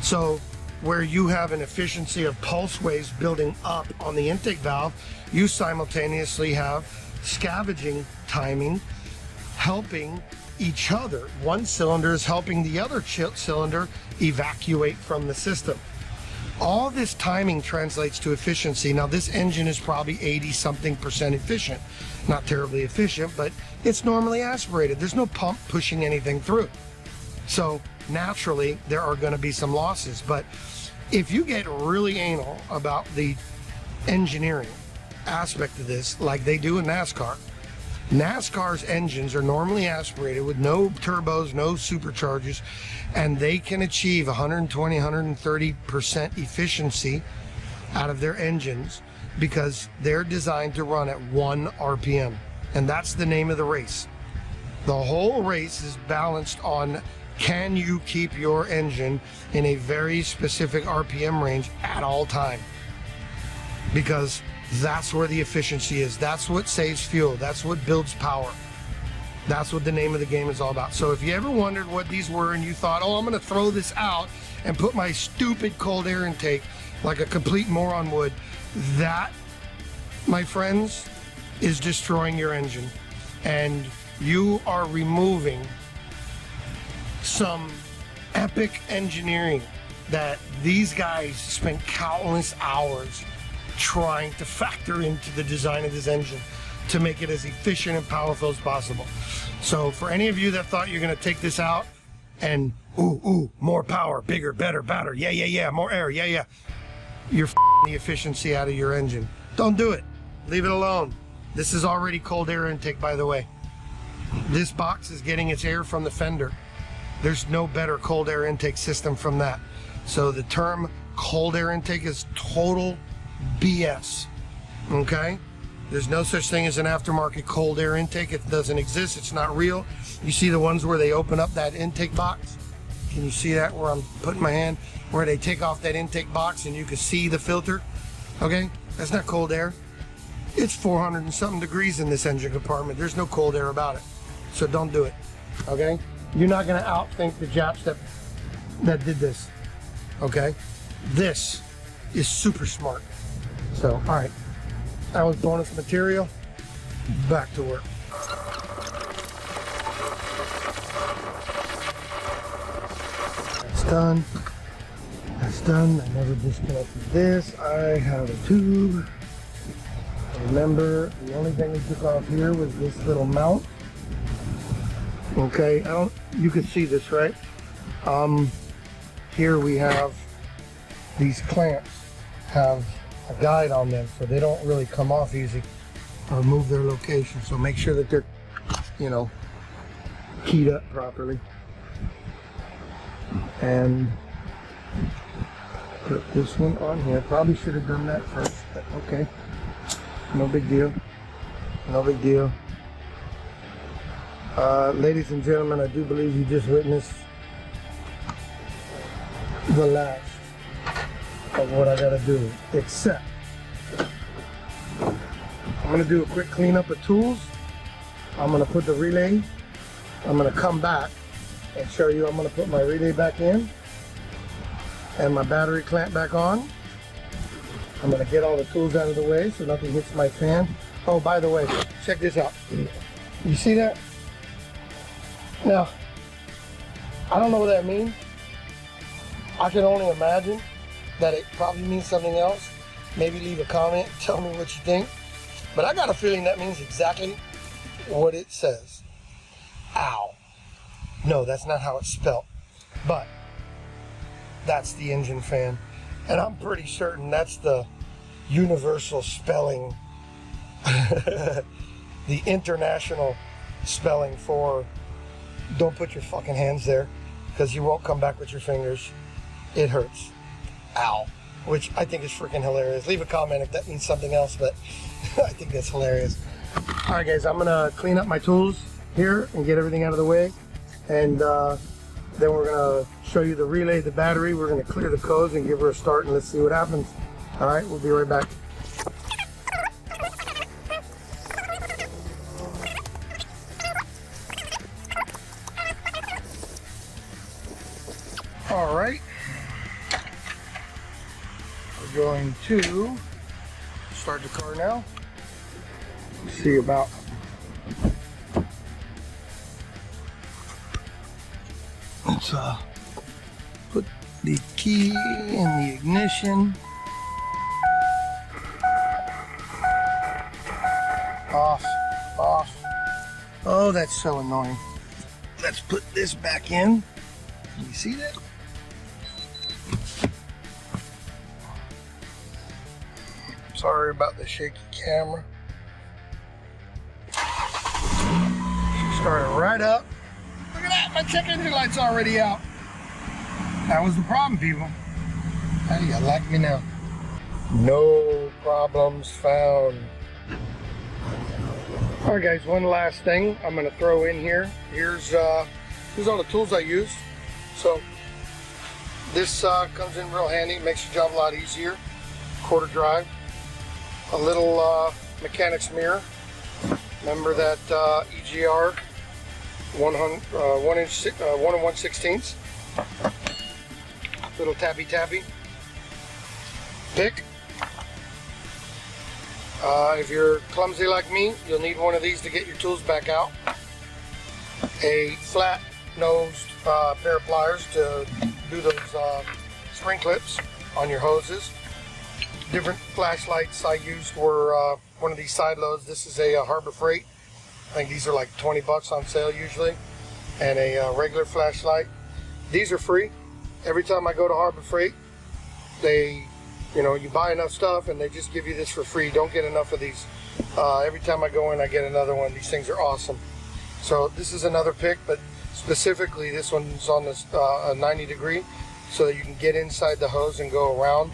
So where you have an efficiency of pulse waves building up on the intake valve, you simultaneously have scavenging timing helping each other. One cylinder is helping the other cylinder evacuate from the system. All this timing translates to efficiency. Now this engine is probably 80-something% efficient. Not terribly efficient, but it's normally aspirated. There's no pump pushing anything through. So naturally, there are going to be some losses. But if you get really anal about the engineering aspect of this, like they do in NASCAR, NASCAR's engines are normally aspirated with no turbos, no superchargers, and they can achieve 120, 130% efficiency out of their engines because they're designed to run at 1 RPM. And that's the name of the race. The whole race is balanced on, can you keep your engine in a very specific RPM range at all time? Because that's where the efficiency is. That's what saves fuel. That's what builds power. That's what the name of the game is all about. So if you ever wondered what these were and you thought, oh, I'm going to throw this out and put my stupid cold air intake like a complete moron would, that, my friends, is destroying your engine. And you are removing some epic engineering that these guys spent countless hours trying to factor into the design of this engine to make it as efficient and powerful as possible. So for any of you that thought you're going to take this out and more power, bigger, better, badder, yeah, more air, yeah, you're the efficiency out of your engine. Don't do it. Leave it alone. This is already cold air intake, by the way. This box is getting its air from the fender. There's no better cold air intake system from that. So the term cold air intake is total BS, okay? There's no such thing as an aftermarket cold air intake. It doesn't exist. It's not real. You see the ones where they open up that intake box? Can you see that where I'm putting my hand? Where they take off that intake box and you can see the filter? Okay? That's not cold air. It's 400 and something degrees in this engine compartment. There's no cold air about it. So don't do it, okay? You're not gonna outthink the Japs that did this, okay? This is super smart. So, all right, that was bonus material. Back to work. That's done. That's done. I never disconnected this. I have a tube. Remember, the only thing we took off here was this little mount. Okay, you can see this, right? Here we have these clamps have a guide on them, so they don't really come off easy or move their location. So make sure that they're, keyed up properly. And Put this one on here. Probably should have done that first, but okay. No big deal. No big deal. Ladies and gentlemen, I do believe you just witnessed the last of what I gotta do, except I'm gonna do a quick cleanup of tools. I'm gonna put the relay, I'm gonna come back and show you. I'm gonna put my relay back in and my battery clamp back on. I'm gonna get all the tools out of the way so nothing hits my fan. Oh, by the way, check this out. You see that? Now, I don't know what that means. I can only imagine that it probably means something else. Maybe leave a comment, tell me what you think. But I got a feeling that means exactly what it says. Ow. No, that's not how it's spelled. But that's the engine fan. And I'm pretty certain that's the universal spelling, the international spelling for don't put your fucking hands there because you won't come back with your fingers. It hurts. Ow. Which I think is freaking hilarious. Leave a comment if that means something else, but I think that's hilarious. All right, guys, I'm gonna clean up my tools here and get everything out of the way. And then we're gonna show you the relay, the battery. We're gonna clear the codes and give her a start and let's see what happens. All right, we'll be right back. All right, we're going to start the car now. See about let's put the key in the ignition. Off, off. Oh, that's so annoying. Let's put this back in. You see that? Sorry about the shaky camera. She started right up. Look at that, my check engine light's already out. That was the problem, people. How do you like me now? No problems found. All right, guys, one last thing I'm gonna throw in here. Here's all the tools I use. So this comes in real handy, makes your job a lot easier. Quarter drive, a little mechanic's mirror. Remember that EGR 1 1/16. Little tabby. Pick. If you're clumsy like me, you'll need one of these to get your tools back out. A flat-nosed pair of pliers to do those spring clips on your hoses. Different flashlights I used were one of these side loads. This is a Harbor Freight. I think these are like 20 bucks on sale usually. And a regular flashlight. These are free. Every time I go to Harbor Freight, you buy enough stuff and they just give you this for free. Don't get enough of these. Every time I go in, I get another one. These things are awesome. So this is another pick, but specifically this one's on this 90 degree so that you can get inside the hose and go around.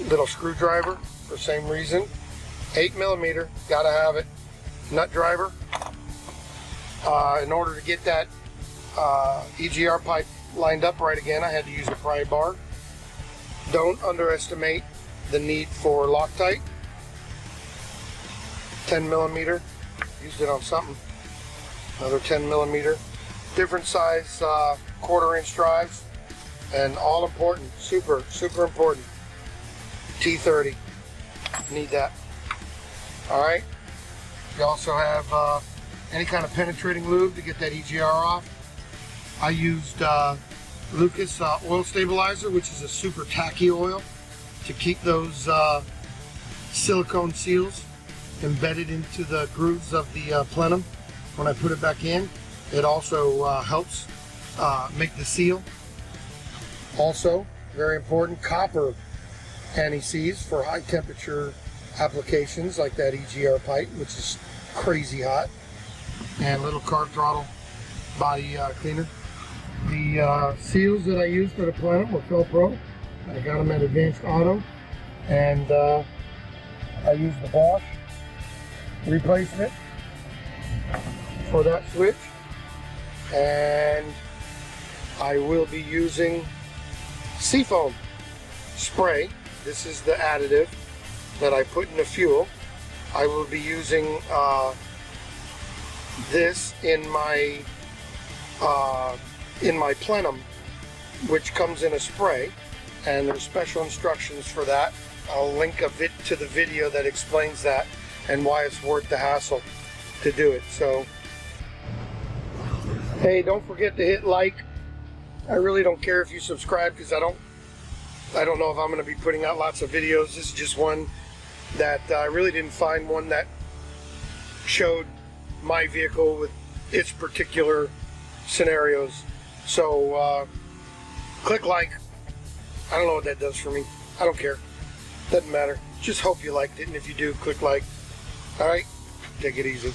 Little screwdriver for the same reason. 8mm, gotta have it. Nut driver. In order to get that EGR pipe lined up right again, I had to use a pry bar. Don't underestimate the need for Locktight. 10mm, used it on something. Another 10mm. Different size 1/4-inch drives, and all important, super important. T30, need that. All right. You also have any kind of penetrating lube to get that EGR off. I used Lucas oil stabilizer, which is a super tacky oil to keep those silicone seals embedded into the grooves of the plenum. When I put it back in, it also helps make the seal. Also, very important, copper anti-seize for high temperature applications like that EGR pipe, which is crazy hot. And little carb throttle body cleaner. The seals that I used for the Plenum were Fill Pro. I got them at Advanced Auto, and I used the Bosch replacement for that switch, and I will be using seafoam spray. This is the additive that I put in the fuel. I will be using this in my Plenum, which comes in a spray, and there's special instructions for that. I'll link a bit to the video that explains that and why it's worth the hassle to do it. So, hey, don't forget to hit like. I really don't care if you subscribe, because I don't know if I'm going to be putting out lots of videos. This is just one that I really didn't find one that showed my vehicle with its particular scenarios. So click like. I don't know what that does for me. I don't care. Doesn't matter. Just hope you liked it, and if you do, click like. Alright, take it easy.